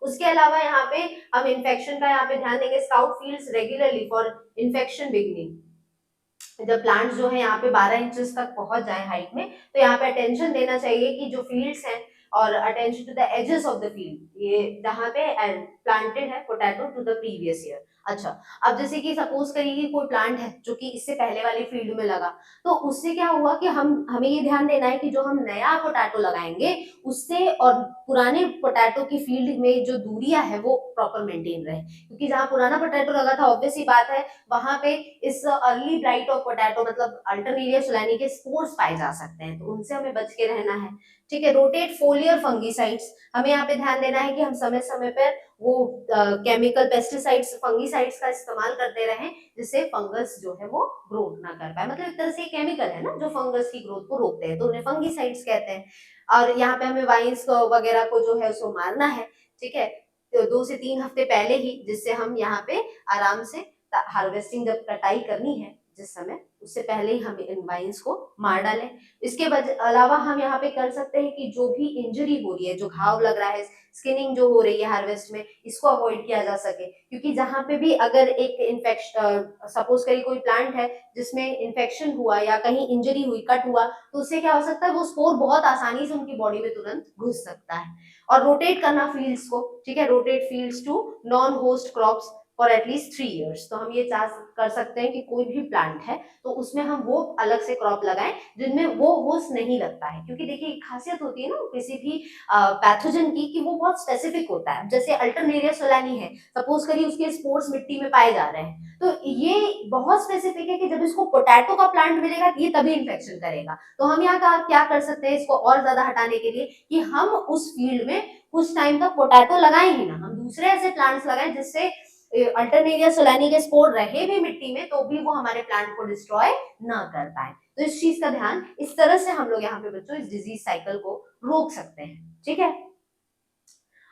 उसके अलावा यहाँ पे हम इन्फेक्शन का यहाँ पे ध्यान देंगे, scout fields regularly for infection beginning. जब प्लांट्स जो है यहाँ पे 12 इंचेस तक पहुंच जाए हाइट में, तो यहाँ पे अटेंशन देना चाहिए कि जो फील्ड्स हैं, और attention to the edges of the field, ये जहाँ पे प्लांटेड है potato to the previous year. अच्छा, अब जैसे कि सपोज करिए कि कोई प्लांट है जो कि इससे पहले वाली फील्ड में लगा, तो उससे क्या हुआ कि हमें ये ध्यान देना है कि जो हम नया पोटैटो लगाएंगे उससे और पुराने पोटैटो की फील्ड में जो दूरियां है वो प्रॉपर मेंटेन रहे, क्योंकि जहाँ पुराना पोटैटो लगा था ऑब्वियस ही बात है वहां पे इस अर्ली ब्लाइट ऑफ पोटैटो मतलब अल्टरनेरिया सोलानी के स्पोर्स पाए जा सकते हैं, तो उनसे हमें बच के रहना है। ठीक है, रोटेट फोलियर फंगीसाइड्स, हमें यहाँ पे ध्यान देना है कि हम समय समय पर वो केमिकल पेस्टिसाइड्स फंगीसाइड्स का इस्तेमाल करते रहें, जिससे फंगस जो है वो ग्रोथ ना कर पाए, मतलब एक तरह से केमिकल है ना जो फंगस की ग्रोथ को रोकते हैं, तो उन्हें फंगीसाइड्स कहते हैं। और यहाँ पे हमें वाइन्स वगैरह को जो है उसको मारना है। ठीक है, तो 2 से 3 हफ्ते पहले ही, जिससे हम यहाँ पे आराम से हार्वेस्टिंग जब कटाई करनी है जिस समय, उससे पहले ही हम इन वाइन्स को मार डालें। इसके अलावा हम यहाँ पे कर सकते हैं कि जो भी इंजरी हो रही है, जो घाव लग रहा है, स्किनिंग जो हो रही है हार्वेस्ट में, इसको अवॉइड किया जा सके, क्योंकि जहाँ पे भी अगर एक इन्फेक्शन, सपोज करिए कोई प्लांट है जिसमें इन्फेक्शन हुआ या कहीं इंजरी हुई, कट हुआ, तो उससे क्या हो सकता है वो स्पोर बहुत आसानी से उनकी बॉडी में तुरंत घुस सकता है। और रोटेट करना फील्ड्स को, ठीक है, rotate fields to non host crops for at least 3 years. तो हम ये कर सकते हैं कि कोई भी प्लांट है तो उसमें हम वो अलग से क्रॉप लगाएं जिनमें वो होस्ट नहीं लगता है, क्योंकि देखिए एक खासियत होती है ना किसी भी पैथोजन की कि वो बहुत स्पेसिफिक होता है। जैसे अल्टरनेरिया सोलानी है, सपोज करिए उसके स्पोर्स मिट्टी में पाए जा रहे हैं, तो ये बहुत स्पेसिफिक है कि जब इसको पोटैटो का प्लांट मिलेगा ये तभी इन्फेक्शन करेगा। तो हम यहाँ क्या कर सकते हैं इसको और ज्यादा हटाने के लिए, कि हम उस फील्ड में कुछ टाइम तक पोटैटो लगाएं ही ना, हम दूसरे ऐसे प्लांट्स लगाएं जिससे अल्टरनेरिया सोलानी के स्पोर रहे भी मिट्टी में तो भी वो हमारे प्लांट को डिस्ट्रॉय ना कर पाए। तो इस चीज का ध्यान, इस तरह से हम लोग यहाँ पे बच्चों इस डिजीज साइकिल को रोक सकते हैं। ठीक है,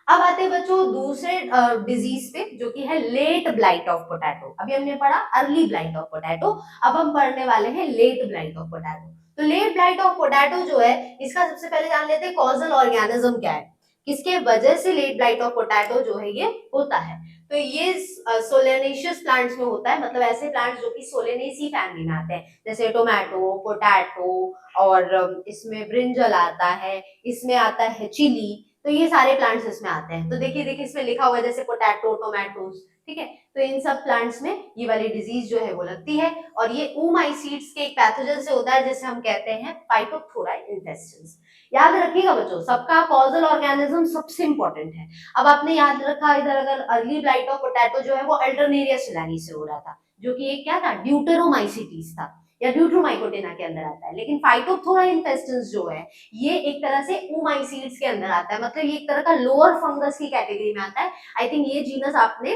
अब आते हैं बच्चों दूसरे डिजीज पे जो कि है लेट ब्लाइट ऑफ पोटैटो। अभी हमने पढ़ा अर्ली ब्लाइट ऑफ पोटैटो, अब हम पढ़ने वाले हैं लेट ब्लाइट ऑफ पोटैटो। तो लेट ब्लाइट ऑफ पोटैटो जो है, इसका सबसे पहले जान लेते हैं कॉजल ऑर्गेनिज्म क्या है, किसके वजह से लेट ब्लाइट ऑफ पोटैटो जो है ये होता है। तो ये सोलेनेशियस प्लांट्स में होता है, मतलब ऐसे प्लांट्स जो कि सोलेनेसी फैमिली में आते हैं, जैसे टोमेटो, पोटैटो, और इसमें ब्रिंजल आता है, इसमें आता है चिली, तो ये सारे प्लांट्स इसमें आते हैं। तो देखिए देखिए इसमें लिखा हुआ है जैसे पोटैटो, टोमेटोज, ठीक है, तो इन सब प्लांट्स में ये वाली डिजीज जो है वो लगती है, और ये ओमाइसीड्स के एक पैथोजन से होता है जिसे हम कहते हैं फाइटोप्थोरा इन्फेस्टेंस। याद रखिएगा बच्चों, सबका कॉजल ऑर्गेनिज्म सबसे इंपॉर्टेंट है। अब आपने याद रखा इधर अगर अर्ली ब्लाइट ऑफ पोटैटो जो है वो अल्टरनेरिया सोलानी से हो रहा था, जो कि एक क्या था, ड्यूटेरोमाइसीटीज था। या ड्यूट्रोमाइकोटिना के अंदर आता है। लेकिन फाइटोप्थोरा इन्फेस्टेंस जो है ये एक तरह से ओमाइसीड्स के अंदर आता है, मतलब ये एक तरह का लोअर फंगस की कैटेगरी में आता है। आई थिंक ये जीनस आपने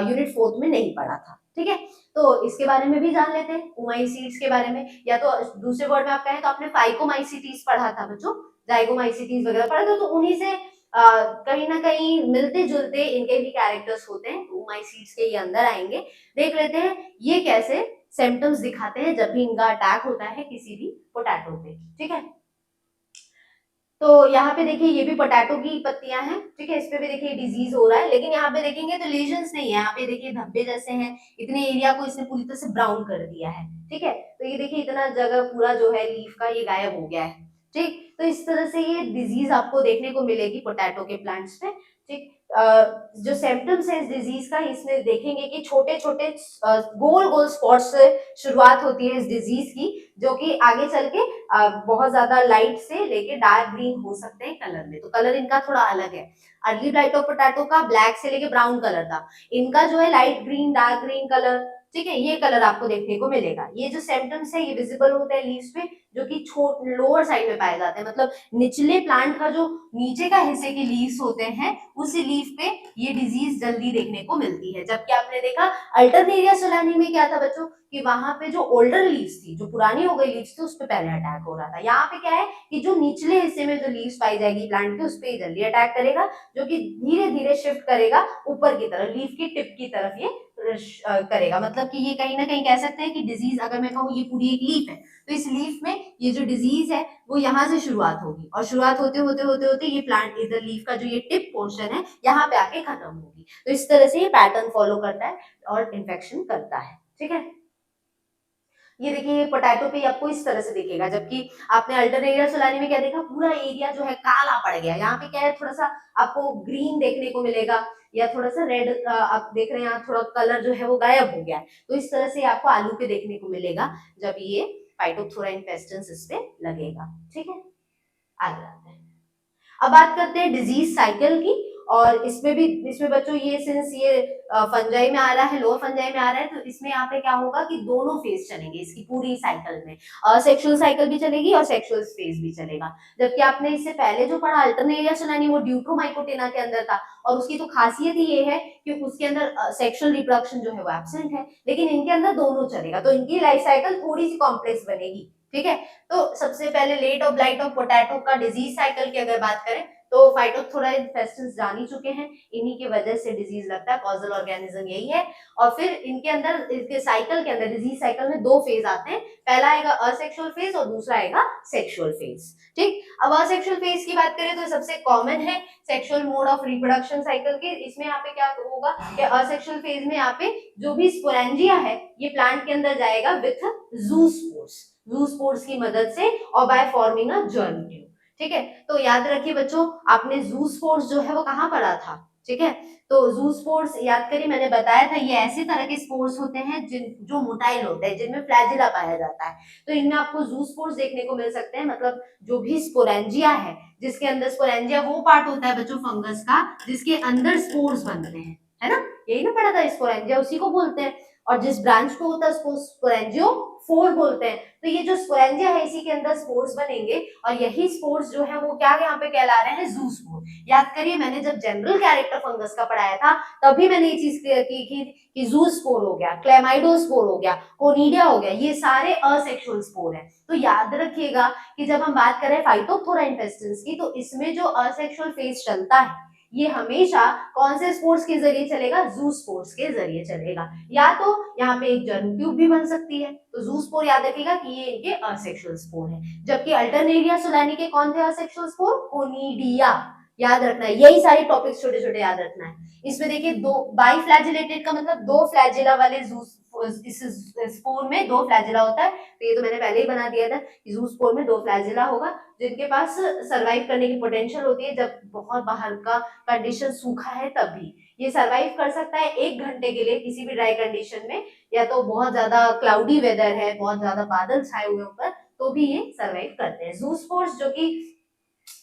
यूनिट 4 में नहीं पढ़ा था, ठीक है। तो इसके बारे में भी जान लेते हैं, ओमाइसीड्स के बारे में, या तो दूसरे वर्ड में आप कहें तो आपने फाइकोमाइसीटीज पढ़ा था बच्चों, जाइगोमाइसीटीज वगैरह पढ़ा था, तो उन्हीं से कहीं ना कहीं मिलते जुलते इनके भी कैरेक्टर्स होते हैं, ओमाइसीड्स के ये अंदर आएंगे। देख लेते हैं ये कैसे सिम्टम्स दिखाते हैं जब भी इनका अटैक होता है किसी भी पोटैटो पे, ठीक है। तो यहाँ पे देखिए ये भी पोटैटो की पत्तियां हैं, ठीक है, इस पे भी देखिए डिजीज हो रहा है, लेकिन यहाँ पे देखेंगे तो लीजन्स नहीं है, यहाँ पे देखिए धब्बे जैसे हैं, इतने एरिया को इसने पूरी तरह से ब्राउन कर दिया है, ठीक है। तो ये देखिए इतना जगह पूरा जो है लीफ का ये गायब हो गया है, ठीक। तो इस तरह से ये डिजीज आपको देखने को मिलेगी पोटैटो के प्लांट्स पे, ठीक। जो सिम्टम्स है इस डिजीज का, इसमें देखेंगे कि छोटे छोटे गोल गोल स्पॉट से शुरुआत होती है इस डिजीज की, जो कि आगे चल के बहुत ज्यादा लाइट से लेके डार्क ग्रीन हो सकते हैं कलर में। तो कलर इनका थोड़ा अलग है, अर्ली ब्लाइट ऑफ पोटैटो का ब्लैक से लेके ब्राउन कलर था, इनका जो है light green dark green colour, ठीक है, ये कलर आपको देखने को मिलेगा। ये जो सिम्टम्स है ये विजिबल होता है लीव्स पे, जो कि लोअर साइड में पाए जाते हैं, मतलब निचले प्लांट का जो नीचे का हिस्से के लीव्स होते हैं उस लीफ पे ये डिजीज जल्दी देखने को मिलती है। जबकि आपने देखा अल्टरनेरिया सोलानी में क्या था बच्चों, कि वहां पे जो ओल्डर लीव्स थी, जो पुरानी हो गई लीव्स थी, उस पे पहले अटैक हो रहा था। यहाँ पे क्या है कि जो निचले हिस्से में जो लीव्स पाई जाएगी प्लांट के, उस पे जल्दी अटैक करेगा, जो कि धीरे धीरे शिफ्ट करेगा ऊपर की तरफ, लीफ की टिप की तरफ ये करेगा। मतलब कि ये कहीं ना कहीं कह सकते हैं कि डिजीज, अगर मैं कहूँ ये पूरी एक लीफ है, तो इस लीफ में ये जो डिजीज है वो यहाँ से शुरुआत होगी, और शुरुआत होते होते होते होते ये प्लांट इधर लीफ का जो ये टिप पोर्शन है यहाँ पे आके खत्म होगी। तो इस तरह से ये पैटर्न फॉलो करता है और इन्फेक्शन करता है, ठीक है। ये देखिए पोटैटो पे आपको इस तरह से दिखेगा, जबकि आपने अल्टरनेरिया सोलानी में क्या देखा, पूरा एरिया जो है काला पड़ गया। यहाँ पे क्या है, थोड़ा सा आपको ग्रीन देखने को मिलेगा, या थोड़ा सा रेड आप देख रहे हैं, यहाँ थोड़ा कलर जो है वो गायब हो गया है। तो इस तरह से आपको आलू पे देखने को मिलेगा जब ये फाइटोप्थोरा इन्फेस्टेंस इस पे लगेगा, ठीक है। आगे आते हैं, अब बात करते हैं डिजीज साइकिल की। और इसमें बच्चों ये सिंस ये फंजाई में आ रहा है, लोअर फंजाई में आ रहा है, तो इसमें यहाँ पे क्या होगा कि दोनों फेज चलेंगे इसकी पूरी साइकिल में, सेक्सुअल साइकिल भी चलेगी और सेक्सुअल फेज भी चलेगा। जबकि आपने इससे पहले जो पढ़ा अल्टरनेरिया सोलानी, वो ड्यूट्रोमाइकोटिना के अंदर था, और उसकी तो खासियत ही ये है कि उसके अंदर सेक्सुअल रिप्रोडक्शन जो है वो एब्सेंट है, लेकिन इनके अंदर दोनों चलेगा, तो इनकी लाइफ साइकिल थोड़ी सी कॉम्प्लेक्स बनेगी, ठीक है। तो सबसे पहले लेट और ब्लाइट ऑफ पोटैटो का डिजीज साइकिल की अगर बात करें, तो फाइटोप्थोरा इन्फेस्टेंस जान ही चुके हैं, इन्हीं की वजह से डिजीज लगता है, कॉजल ऑर्गेनिज्म यही है। और फिर इनके अंदर, इसके साइकिल के अंदर, डिजीज साइकिल में दो फेज आते हैं, पहला आएगा असेक्सुअल फेज और दूसरा आएगा सेक्सुअल फेज, ठीक। अब असेक्सुअल फेज की बात करें तो सबसे कॉमन है sexual mode of reproduction cycle के। इसमें यहाँ पे क्या होगा कि असेक्सुअल फेज में यहाँ पे जो भी स्पोरेंजिया है ये प्लांट के अंदर जाएगा विथ जूस्पोर्स की मदद से, और by forming a germ tube, ठीक है। तो याद रखिए बच्चों, आपने जूस्पोर्स जो है वो कहाँ पढ़ा था, ठीक है। तो जूस्पोर्स याद करिए, मैंने बताया था ये ऐसे तरह के स्पोर्स होते हैं जो मोटाइल होते हैं, जिनमें फ्लैजिला पाया जाता है। तो इनमें आपको जूस्पोर्स देखने को मिल सकते हैं, मतलब जो भी स्पोरेंजिया है, जिसके अंदर स्पोरेंजिया वो पार्ट होता है बच्चों फंगस का जिसके अंदर स्पोर्स बनते हैं, है ना, यही ना पढ़ा था, स्पोरेंजिया उसी को बोलते हैं। और जिस ब्रांच को होता है उसको स्पोरेंजियो फोर बोलते हैं। तो ये जो स्पोरेंजिया है इसी के अंदर स्पोर्स बनेंगे, और यही स्पोर्स जो है वो क्या यहाँ पे कहला रहे हैं, जूस्पोर। याद करिए मैंने जब जनरल कैरेक्टर फंगस का पढ़ाया था तभी मैंने ये चीज क्लियर की कि जूस्पोर हो गया, क्लेमाइडोस्पोर हो गया, कोनिडिया हो गया, ये सारे असेक्सुअल स्पोर हैं। तो याद रखिएगा कि जब हम बात करें फाइटोप्थोरा इन्फेस्टेंस की, तो इसमें जो असेक्सुअल फेज चलता है ये हमेशा कौन से स्पोर्स के जरिए चलेगा, जू स्पोर्स के जरिए चलेगा। या तो यहाँ पे एक जर्म ट्यूब भी बन सकती है, तो जू स्पोर याद रखिएगा कि ये इनके असेक्सुअल स्पोर है। जबकि अल्टरनेरिया सोलानी के कौन थे असेक्सुअल स्पोर, कोनिडिया। याद रखना है, यही सारे टॉपिक्स छोटे छोटे याद रखना है। इसमें देखिए दो बाइफ्लैजिलेटेड का मतलब दो फ्लैजिला वाले इस स्पोर में दो फ्लैजिला होता है, तो ये तो मैंने पहले ही बना दिया था कि जू स्पोर में दो फ्लैजिला होगा, जिनके पास सरवाइव करने की पोटेंशियल होती है जब बहुत बाहर का कंडीशन सूखा है तभी। ये सरवाइव कर सकता है 1 घंटे के लिए किसी भी ड्राई कंडीशन में, या तो बहुत ज्यादा क्लाउडी वेदर है, बहुत ज्यादा बादल छाए हुए ऊपर, तो भी ये सरवाइव करते हैं। जूस्पोर्स जो कि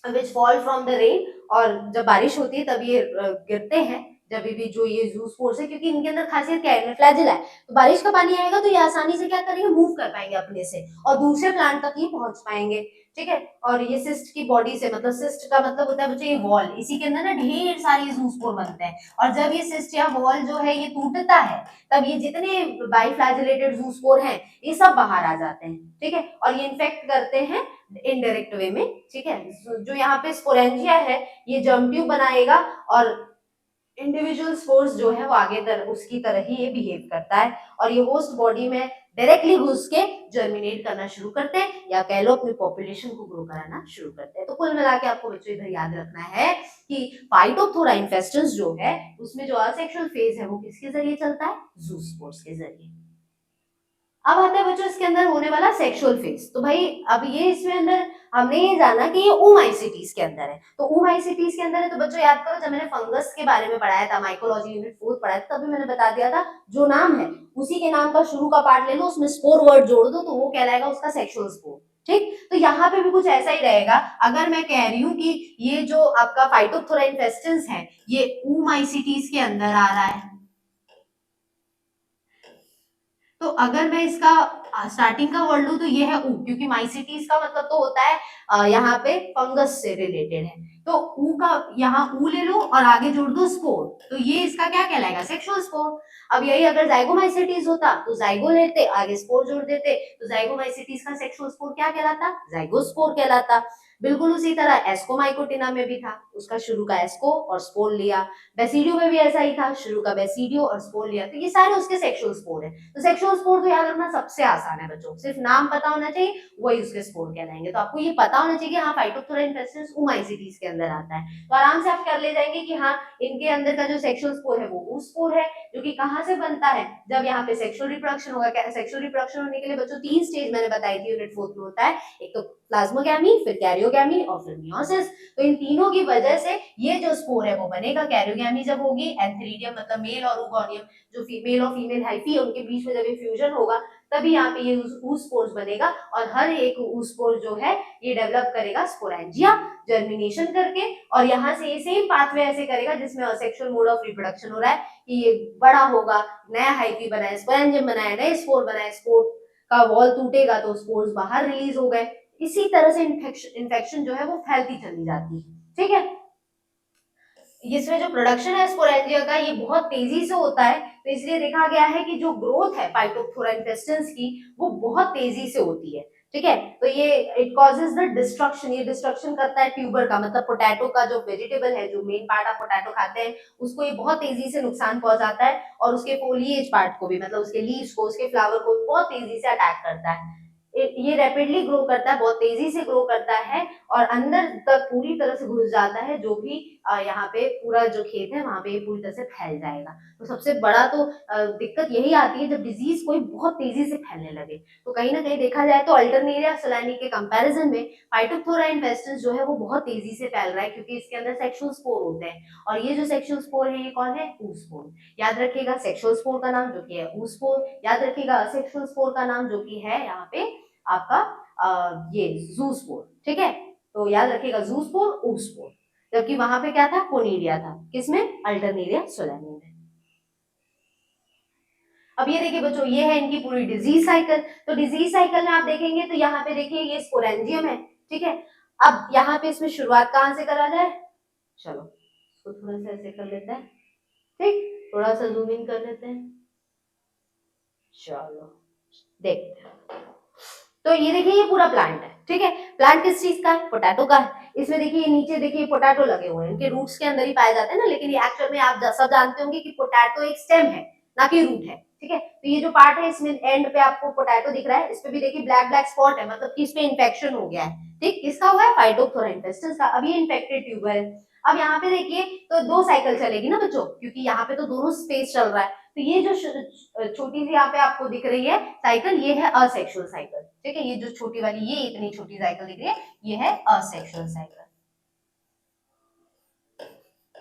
विच फॉल फ्रॉम द रेन, और जब बारिश होती है तब ये गिरते हैं, जब भी जो ये जूस्पोर्स है, क्योंकि इनके अंदर खासियत क्या है, फ्लैजिला है, तो बारिश का पानी आएगा तो ये आसानी से क्या करेंगे, मूव कर पाएंगे अपने से और दूसरे प्लांट तक ये पहुंच पाएंगे। ठीक है, और ये सिस्ट की बॉडी से, मतलब सिस्ट का मतलब होता है बच्चे ये वॉल, इसी के अंदर ना ढेर सारे जूस्पोर बनते हैं, और जब ये सिस्ट या वॉल जो है ये टूटता है, तब ये जितने बाइफ्लैजिलेटेड जूस्पोर हैं ये सब बाहर आ जाते हैं। ठीक है, और ये इन्फेक्ट करते हैं इनडायरेक्ट वे में। ठीक है, जो यहाँ पे स्पोरेंजिया है ये जर्म ट्यूब बनाएगा और इंडिविजुअल स्पोर्स जो है वो आगे उसकी तरह ही ये बिहेव करता है, और ये होस्ट बॉडी में डायरेक्टली घुस के जर्मिनेट करना शुरू करते हैं, या कह लो अपनी पॉपुलेशन को ग्रो कराना शुरू करते हैं। तो कुल मिला के आपको बच्चों इधर याद रखना है कि फाइटोप्थोरा इन्फेस्टेंस जो है उसमें जो असेक्सुअल फेज है वो किसके जरिए चलता है, जूस्पोर्स के जरिए। अब आता है बच्चों इसके अंदर होने वाला सेक्सुअल फेज। तो भाई अब ये इसमें अंदर हमने ये जाना कि ये ओमाइसिटीज के अंदर है, तो ओमाइसिटीज के अंदर है, तो बच्चों याद करो जब मैंने फंगस के बारे में पढ़ाया था, माइकोलॉजी यूनिट 4 पढ़ाया था, तभी मैंने बता दिया था जो नाम है उसी के नाम का शुरू का पार्ट ले लो, उसमें स्पोर वर्ड जोड़ दो तो वो कहलाएगा उसका सेक्सुअल स्पोर। ठीक, तो यहाँ पे भी कुछ ऐसा ही रहेगा। अगर मैं कह रही हूँ कि ये जो आपका फाइटोप्थोरा इन्फेस्टेंस है ये ओमाइसिटीज के अंदर आ रहा है, तो अगर मैं इसका स्टार्टिंग का वर्ड लूं तो ये है ऊ, क्योंकि माइसिटीज का मतलब तो होता है यहाँ पे फंगस से रिलेटेड है, तो ऊ का यहाँ ऊ ले लो और आगे जोड़ दो स्पोर, तो ये इसका क्या कहलाएगा, सेक्सुअल स्पोर। अब यही अगर जाइगोमाइसिटीज होता तो जाइगो लेते आगे स्पोर जोड़ देते, तो जाइगोमाइसिटीज का सेक्सुअल स्पोर क्या कहलाता, जाइगोस्पोर कहलाता। बिल्कुल उसी तरह एस्कोमाइकोटिना में भी था, उसका शुरू का एस्को और स्पोर लिया, बेसिडियो में भी ऐसा ही था, शुरू का बेसिडियो और स्पोर लिया, तो ये सारे उसके सेक्सुअल स्पोर है। तो सेक्सुअल स्पोर तो याद रखना सबसे आसान है बच्चों, सिर्फ नाम पता होना चाहिए वही उसके स्पोर कहलाएंगे। तो आपको ये पता होना चाहिए कि हाँ फाइटोप्थोरा इन्फेस्टेंस ओमाइसिटीज के अंदर आता है, तो आराम से आप कर ले जाएंगे कि हाँ इनके अंदर का जो सेक्सुअल स्पोर है वो ऊ स्पोर है, जो कि कहाँ से बनता है, जब यहाँ पे सेक्सुअल रिप्रोडक्शन होगा। सेक्सुअल रिप्रोडक्शन होने के लिए बच्चों 3 स्टेज मैंने बताई थी यूनिट 4 में होता है, एक तो प्लाज्मोगैमी, फिर कैरियोगैमी और फिर मियोसिस। तो इन तीनों की वजह से ये जो स्पोर है वो बनेगा। कैरियोगैमी जब होगी, एंथीरिडियम मतलब मेल और ओगोनियम जो मेल और फीमेल हाइफी है उनके बीच में जब ये फ्यूजन होगा तभी यहाँ पे ये ऊस्पोर्स बनेगा, और हर एक ऊस्पोर जो है ये डेवलप करेगा स्पोरेंजिया जर्मिनेशन करके, और यहाँ से ये सेम पाथवे ऐसे करेगा जिसमें असेक्सुअल मोड ऑफ रिप्रोडक्शन हो रहा है कि ये बड़ा होगा, नया हाइफी बनाए, स्पोरेंजियम बनाए, नए स्पोर बनाए, स्पोर का वॉल टूटेगा तो स्पोर्स बाहर रिलीज हो गए। इसी तरह से इन्फेक्शन जो है वो फैलती चली जाती है। ठीक है, इसमें जो प्रोडक्शन है स्पोरेंजिया का ये बहुत तेजी से होता है, तो इसलिए देखा गया है कि जो ग्रोथ है फाइटोप्थोरा इन्फेस्टेंस की वो बहुत तेजी से होती है। ठीक है, तो ये इट कॉजेज द डिस्ट्रक्शन, ये डिस्ट्रक्शन करता है ट्यूबर का, मतलब पोटैटो का जो वेजिटेबल है, जो मेन पार्ट आप पोटैटो खाते हैं उसको ये बहुत तेजी से नुकसान पहुंचाता है, और उसके फोलिएज पार्ट को भी, मतलब उसके लीव्स को, उसके फ्लावर को भी बहुत तेजी से अटैक करता है। ये रैपिडली ग्रो करता है, बहुत तेजी से ग्रो करता है, और अंदर तक पूरी तरह से घुस जाता है, जो भी यहाँ पे पूरा जो खेत है वहां पे ये पूरी तरह से फैल जाएगा। तो सबसे बड़ा तो दिक्कत यही आती है जब डिजीज कोई बहुत तेजी से फैलने लगे। तो कहीं ना कहीं देखा जाए तो अल्टरनेरिया सोलानी के कंपैरिजन में फाइटोप्थोरा इन्फेस्टेंस जो है वो बहुत तेजी से फैल रहा है, क्योंकि इसके अंदर सेक्सुअल स्पोर होते हैं, और ये जो सेक्सुअल स्पोर है ये कौन है, ऊ स्पोर। याद रखिएगा सेक्सुअल स्पोर का नाम जो कि है ऊ स्पोर, याद रखिएगा असेक्सुअल स्पोर का नाम जो कि है यहाँ पे आपका ये जूस्पोर। ठीक है, तो याद रखिएगा जूस्पोर, ऊस्पोर, जबकि वहां पे क्या था, कोनिडिया था, किसमें, अल्टरनेरिया सोलानी में। अब ये देखिए बच्चों ये है इनकी पूरी डिजीज साइकिल। तो डिजीज साइकिल में आप देखेंगे तो यहाँ पे देखिए ये स्पोरेंजियम है। ठीक है, अब यहाँ पे इसमें शुरुआत कहाँ से करा जाए, चलो इसको थोड़ा सा ऐसे कर लेते हैं, ठीक, थोड़ा सा जूम इन कर लेते हैं, चलो देखते हैं। तो ये देखिए ये पूरा प्लांट है। ठीक है, प्लांट किस चीज का है, पोटैटो का है। इसमें देखिए नीचे देखिए पोटैटो लगे हुए हैं, इनके रूट्स के अंदर ही पाए जाते हैं ना, लेकिन ये एक्चुअल में आप सब जानते होंगे कि पोटैटो एक स्टेम है ना कि रूट है। ठीक है, तो ये जो पार्ट है इसमें एंड पे आपको पोटैटो दिख रहा है, इस पे भी देखिए ब्लैक ब्लैक स्पॉट है, मतलब कि इस पे इन्फेक्शन हो गया है। ठीक, किसका हुआ है, फाइटोप्थोरा इन्फेस्टेंस का। अब ये इन्फेक्टेड ट्यूबर है। अब यहाँ पे देखिए तो 2 साइकिल चलेगी ना बच्चों, क्योंकि यहाँ पे तो दोनों स्पेस चल रहा है, तो ये जो छोटी सी यहाँ पे आपको दिख रही है साइकिल, ये है असेक्सुअल साइकिल। ठीक है, ये जो छोटी वाली ये इतनी छोटी साइकिल दिख रही है ये है असेक्सुअल साइकिल।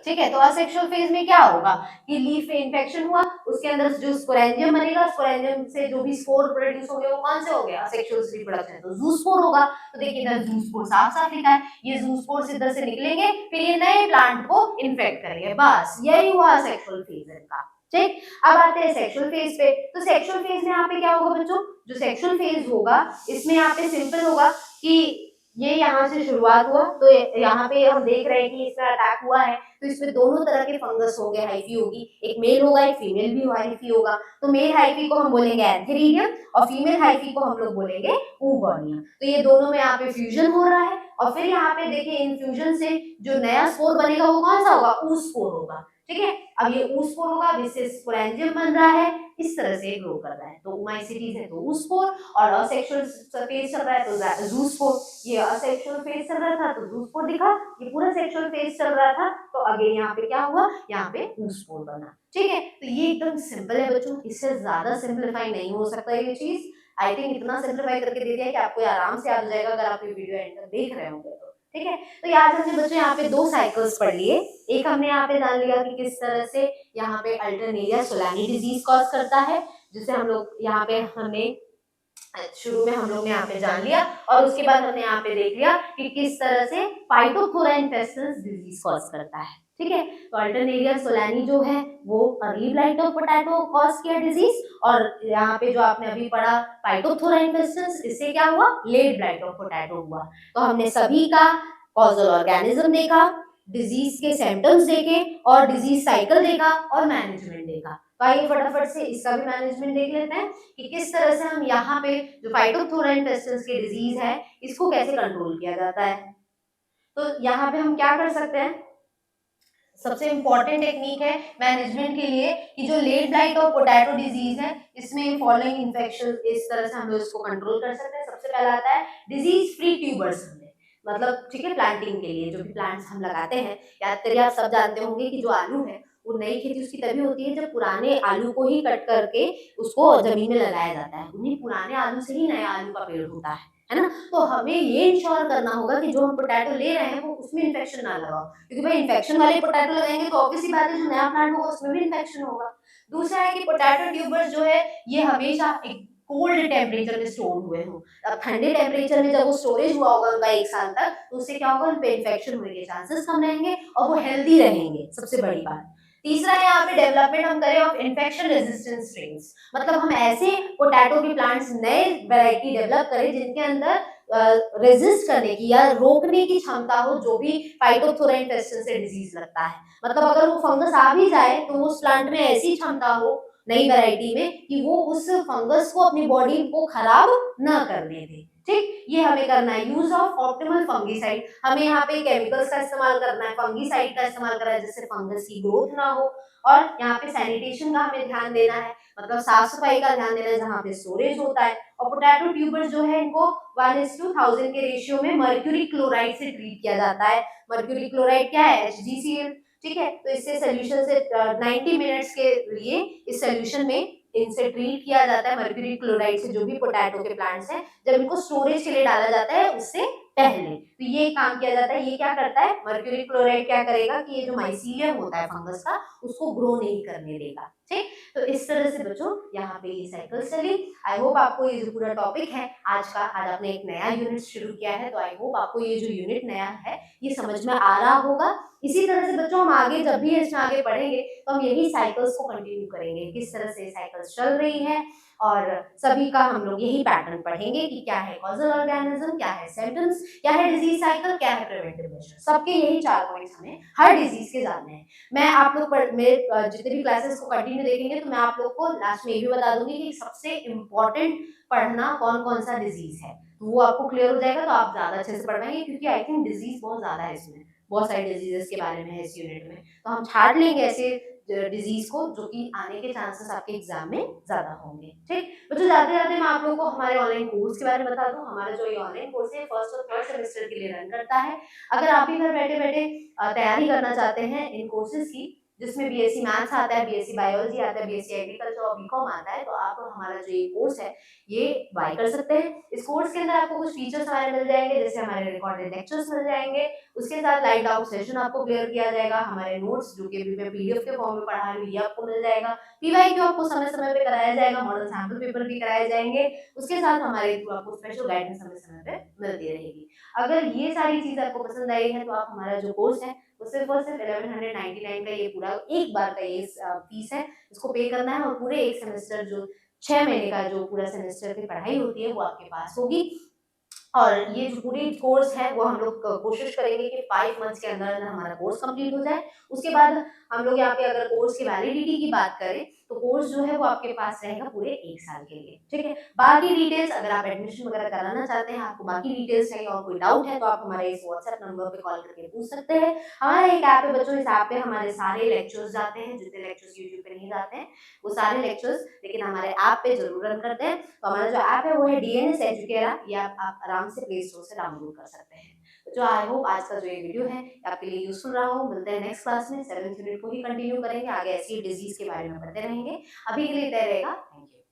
ठीक है। तो असेक्सुअल फेज में क्या होगा कि लीफ में इन्फेक्शन हुआ, उसके अंदर जो स्पोरेंजियम बनेगा, स्पोरेंजियम से जो भी स्पोर प्रोड्यूस होंगे वो कौन से होंगे, असेक्सुअल रिप्रोडक्शन, तो ज़ूस्पोर होगा। तो देखिए इधर ज़ूस्पोर साफ साफ लिखा है, ये ज़ूस्पोर इधर से निकलेंगे, फिर ये नए प्लांट को इन्फेक्ट करेंगे, बस यही हुआ असेक्सुअल फेज इनका। ठीक, अब आते हैं सेक्सुअल फेज पे। तो सेक्सुअल फेज में यहाँ पे क्या होगा बच्चों, जो सेक्सुअल फेज होगा इसमें यहाँ पे सिंपल होगा कि ये यहाँ से शुरुआत हुआ, तो यहाँ पे हम देख रहे हैं कि इसमें अटैक हुआ है, तो इसमें दोनों तरह के फंगस होंगे, हाइफी होगी, एक मेल होगा एक फीमेल भी हाइफी होगा। तो मेल हाइफी को हम बोलेंगे एंथेरिडियम और फीमेल हाइफी को हम लोग बोलेंगे ऊगोनियम। तो ये दोनों में यहाँ पे फ्यूजन हो रहा है और फिर यहाँ पे देखिए इन फ्यूजन से जो नया स्पोर बनेगा वो कौन सा होगा, ऊस्पोर होगा। ठीक है, अब ये ऊस्पोर होगा, जिससे स्पोरेंजियम बन रहा है, इस तरह से ग्रो कर रहा है। तो ओमाइसिटीज है तो ऊस्पोर, और असेक्सुअल फेज चल रहा है तो ज़ूस्पोर। ये असेक्सुअल फेज चल रहा था तो ज़ूस्पोर दिखा, ये पूरा सेक्सुअल फेज चल रहा था तो अगेन यहाँ पे क्या हुआ, यहाँ पे ऊस्पोर बना। ठीक है, तो ये एकदम सिंपल है बच्चों, इससे ज्यादा सिंपलीफाई नहीं हो सकता ये चीज। आई थिंक इतना सिंपलीफाई करके दे दिया है कि आपको आराम से याद हो जाएगा अगर आप ये वीडियो एंड तक देख रहे होंगे तो। ठीक है, तो आज हमने बच्चों यहाँ पे 2 साइकिल्स पढ़ लिए। एक हमने यहाँ पे जान लिया कि किस तरह से यहाँ पे अल्टरनेरिया सोलानी डिजीज कॉज करता है, जिसे हम लोग यहाँ पे हमने शुरू में हम लोग ने यहाँ पे जान लिया, और उसके बाद हमने यहाँ पे देख लिया कि किस तरह से फाइटोथोरा इन्फेस्टेंस डिजीज कॉज करता है। ठीक है, तो अल्टरनेरिया सोलानी जो है वो early blight of potato cause किया डिजीज, और यहाँ पे जो आपने अभी पढ़ा फाइटोथोरा इन्फेस्टेंस, इससे क्या हुआ, लेट ब्लाइट ऑफ पोटैटो हुआ। तो हमने सभी का कॉजल ऑर्गेनिज्म देखा, डिजीज के सिम्टम्स देखे, और डिजीज साइकिल देखा, और मैनेजमेंट देखा। तो आइए फटाफट से इसका भी मैनेजमेंट देख लेते हैं कि किस तरह से हम यहाँ पे जो फाइटोथोरा इन्फेस्टेंस के डिजीज है इसको कैसे कंट्रोल किया जाता है। तो यहाँ पे हम क्या कर सकते हैं, सबसे इम्पोर्टेंट टेक्निक है मैनेजमेंट के लिए कि जो लेट ब्लाइट और पोटैटो डिजीज है इसमें फॉलोइंग इन्फेक्शन, इस तरह से हम लोग इसको कंट्रोल कर सकते हैं। सबसे पहला आता है डिजीज फ्री ट्यूबर्स, मतलब ठीक है प्लांटिंग के लिए जो भी प्लांट्स हम लगाते हैं, याद करिए आप सब जानते होंगे कि जो आलू है वो नई खेती उसकी तभी होती है जब पुराने आलू को ही कट करके उसको जमीन में लगाया जाता है, उन्हीं पुराने आलू से ही नया आलू का पेड़ होता है ना। तो हमें ये इंश्योर करना होगा कि जो हम पोटैटो ले रहे हैं वो उसमें इन्फेक्शन ना लगाओ, क्योंकि भाई इन्फेक्शन वाले पोटैटो लगाएंगे तो ऑब्वियसली बात है जो नया प्लांट होगा उसमें भी इन्फेक्शन होगा। दूसरा है कि पोटैटो ट्यूबर्स जो है ये हमेशा एक कोल्ड टेम्परेचर में स्टोर हुए हो। अब ठंडे टेम्परेचर में जब वो स्टोरेज हुआ होगा उनका 1 साल तक, तो उससे क्या होगा, उन पे इन्फेक्शन होने के चांसेस कम रहेंगे और वो हेल्दी रहेंगे, सबसे बड़ी बात। तीसरा है यहाँ पे डेवलपमेंट हम करें ऑफ इन्फेक्शन रेजिस्टेंट स्ट्रेन्स, मतलब हम ऐसे पोटैटो के प्लांट्स नए वैरायटी डेवलप करें जिनके अंदर रेजिस्ट करने की या रोकने की क्षमता हो जो भी फाइटोथोरा इन्फेस्टेंस से डिजीज लगता है। मतलब अगर वो फंगस आ भी जाए तो उस प्लांट में ऐसी क्षमता हो नई वैरायटी में कि वो उस फंगस को अपनी बॉडी को खराब ना करने दे। ठीक, ये हमें करना है। यूज ऑफ ऑप्टिमल फंगीसाइड, हमें यहाँ पे केमिकल्स का इस्तेमाल करना है, फंगीसाइड का इस्तेमाल करना है जिससे फंगस की ग्रोथ ना हो, और यहाँ पे सैनिटेशन का हमें ध्यान देना है, मतलब साफ सफाई का ध्यान देना है जहाँ पे स्टोरेज होता है। और पोटैटो ट्यूबर्स जो है इनको 1:1000 के रेशियो में मर्क्यूरी क्लोराइड से ट्रीट किया जाता है। मर्क्यूरी क्लोराइड क्या है, HgCl। ठीक है, तो इससे सोल्यूशन से 90 मिनट्स के लिए इस सोल्यूशन में इनसे ट्रीट किया जाता है मर्क्यूरी क्लोराइड से, जो भी पोटैटो के प्लांट्स हैं जब इनको स्टोरेज के लिए डाला जाता है उससे पहले, तो ये काम किया जाता है। ये क्या करता है, मर्क्यूरी क्लोराइड क्या करेगा कि ये जो माइसीलियम होता है फंगस का उसको ग्रो नहीं करने देगा। ठीक, तो इस तरह से बच्चों यहाँ पे ये साइकिल चली। आई होप आपको ये जो पूरा टॉपिक है आज का, आज आपने एक नया यूनिट शुरू किया है, तो आई होप आपको ये जो यूनिट नया है ये समझ में आ रहा होगा। इसी तरह से बच्चों हम आगे जब भी इसमें आगे पढ़ेंगे तो हम यही साइकिल्स को कंटिन्यू करेंगे, किस तरह से साइकिल्स चल रही है, और सभी का हम लोग यही पैटर्न पढ़ेंगे कि क्या है कॉजल ऑर्गेनिज्म, क्या है सिम्टम्स, क्या है डिजीज साइकिल, क्या है प्रिवेंटिव मेजर। सबके यही 4 पॉइंट्स हमें हर डिजीज के जानने हैं। मैं आप लोग मेरे जितने भी क्लासेस को कंटिन्यू देखेंगे तो मैं आप लोग को लास्ट में ये भी बता दूंगी कि सबसे इम्पोर्टेंट पढ़ना कौन कौन सा डिजीज है, तो वो आपको क्लियर हो जाएगा, तो आप ज्यादा अच्छे से पढ़ पाएंगे, क्योंकि आई थिंक डिजीज बहुत ज्यादा है इसमें, बहुत सारे डिजीजेस के बारे में है इस यूनिट में, तो हम छाट लेंगे ऐसे डिजीज को जो कि आने के चांसेस आपके एग्जाम में ज्यादा होंगे। ठीक, बच्चों जाते जाते मैं आप लोगों को हमारे ऑनलाइन कोर्स के बारे में बता दूं। हमारा जो ये ऑनलाइन कोर्स है फर्स्ट और थर्ड सेमेस्टर के लिए रन करता है। अगर आप भी घर बैठे बैठे तैयारी करना चाहते हैं इन कोर्सेज की, जिसमें बीएससी मैथ्स आता है, बीएससी बायोलॉजी आता है, बीएससी एग्रीकल्चर और बीकॉम आता है, तो आप हमारा जो ये कोर्स है ये बाय कर सकते हैं। इस कोर्स के अंदर आपको कुछ फीचर्स हमारे मिल जाएंगे, जैसे हमारे रिकॉर्डेड लेक्चर्स मिल जाएंगे, उसके साथ लाइव डाउट सेशन आपको क्लियर किया जाएगा, हमारे नोट्स जो कि अभी मैं पीडीएफ के फॉर्म में पढ़ा रही हूँ ये आपको मिल जाएगा, पीवाईक्यू आपको समय समय पे कराया जाएगा, मॉडल सैंपल पेपर भी कराए जाएंगे, उसके साथ हमारे थ्रू आपको स्पेशल गाइडेंस समय समय पे मिलती रहेगी। अगर ये सारी चीज़ आपको पसंद आई है तो आप हमारा जो कोर्स है वो सिर्फ और सिर्फ 1199 का ये पूरा एक बार का ये फीस है, इसको पे करना है और पूरे एक सेमेस्टर जो 6 महीने का जो पूरा सेमेस्टर की पढ़ाई होती है वो आपके पास होगी। और ये जो पूरी कोर्स है वो हम लोग कोशिश करेंगे कि 5 मंथ्स के अंदर अंदर हमारा कोर्स कंप्लीट हो जाए। उसके बाद हम लोग यहाँ पे अगर कोर्स की वैलिडिटी की बात करें तो कोर्स जो है वो आपके पास रहेगा पूरे 1 साल के लिए, ठीक है। बाकी डिटेल्स अगर आप एडमिशन वगैरह कराना चाहते हैं, आपको बाकी डिटेल्स चाहिए और कोई डाउट है तो आप हमारे इस व्हाट्सएप नंबर पे कॉल करके पूछ सकते हैं। हमारा एक ऐप है बच्चों, इस ऐप पे हमारे सारे लेक्चर्स जाते हैं, जितने लेक्चर्स यूट्यूब पे नहीं जाते हैं वो सारे लेक्चर्स लेकिन हमारे ऐप पे जरूर रन करते हैं। तो हमारा जो ऐप है वो है डीएनएस एजुकेरा, ये आप आराम से प्ले स्टोर से डाउनलोड कर सकते हैं। तो जो आई होप आज का जो ये वीडियो है आपके लिए यूजफुल रहा हो। मिलते हैं नेक्स्ट क्लास में, 7th यूनिट को ही कंटिन्यू करेंगे, आगे ऐसी डिजीज के बारे में पढ़ते रहेंगे। अभी के लिए तय रहेगा, थैंक यू।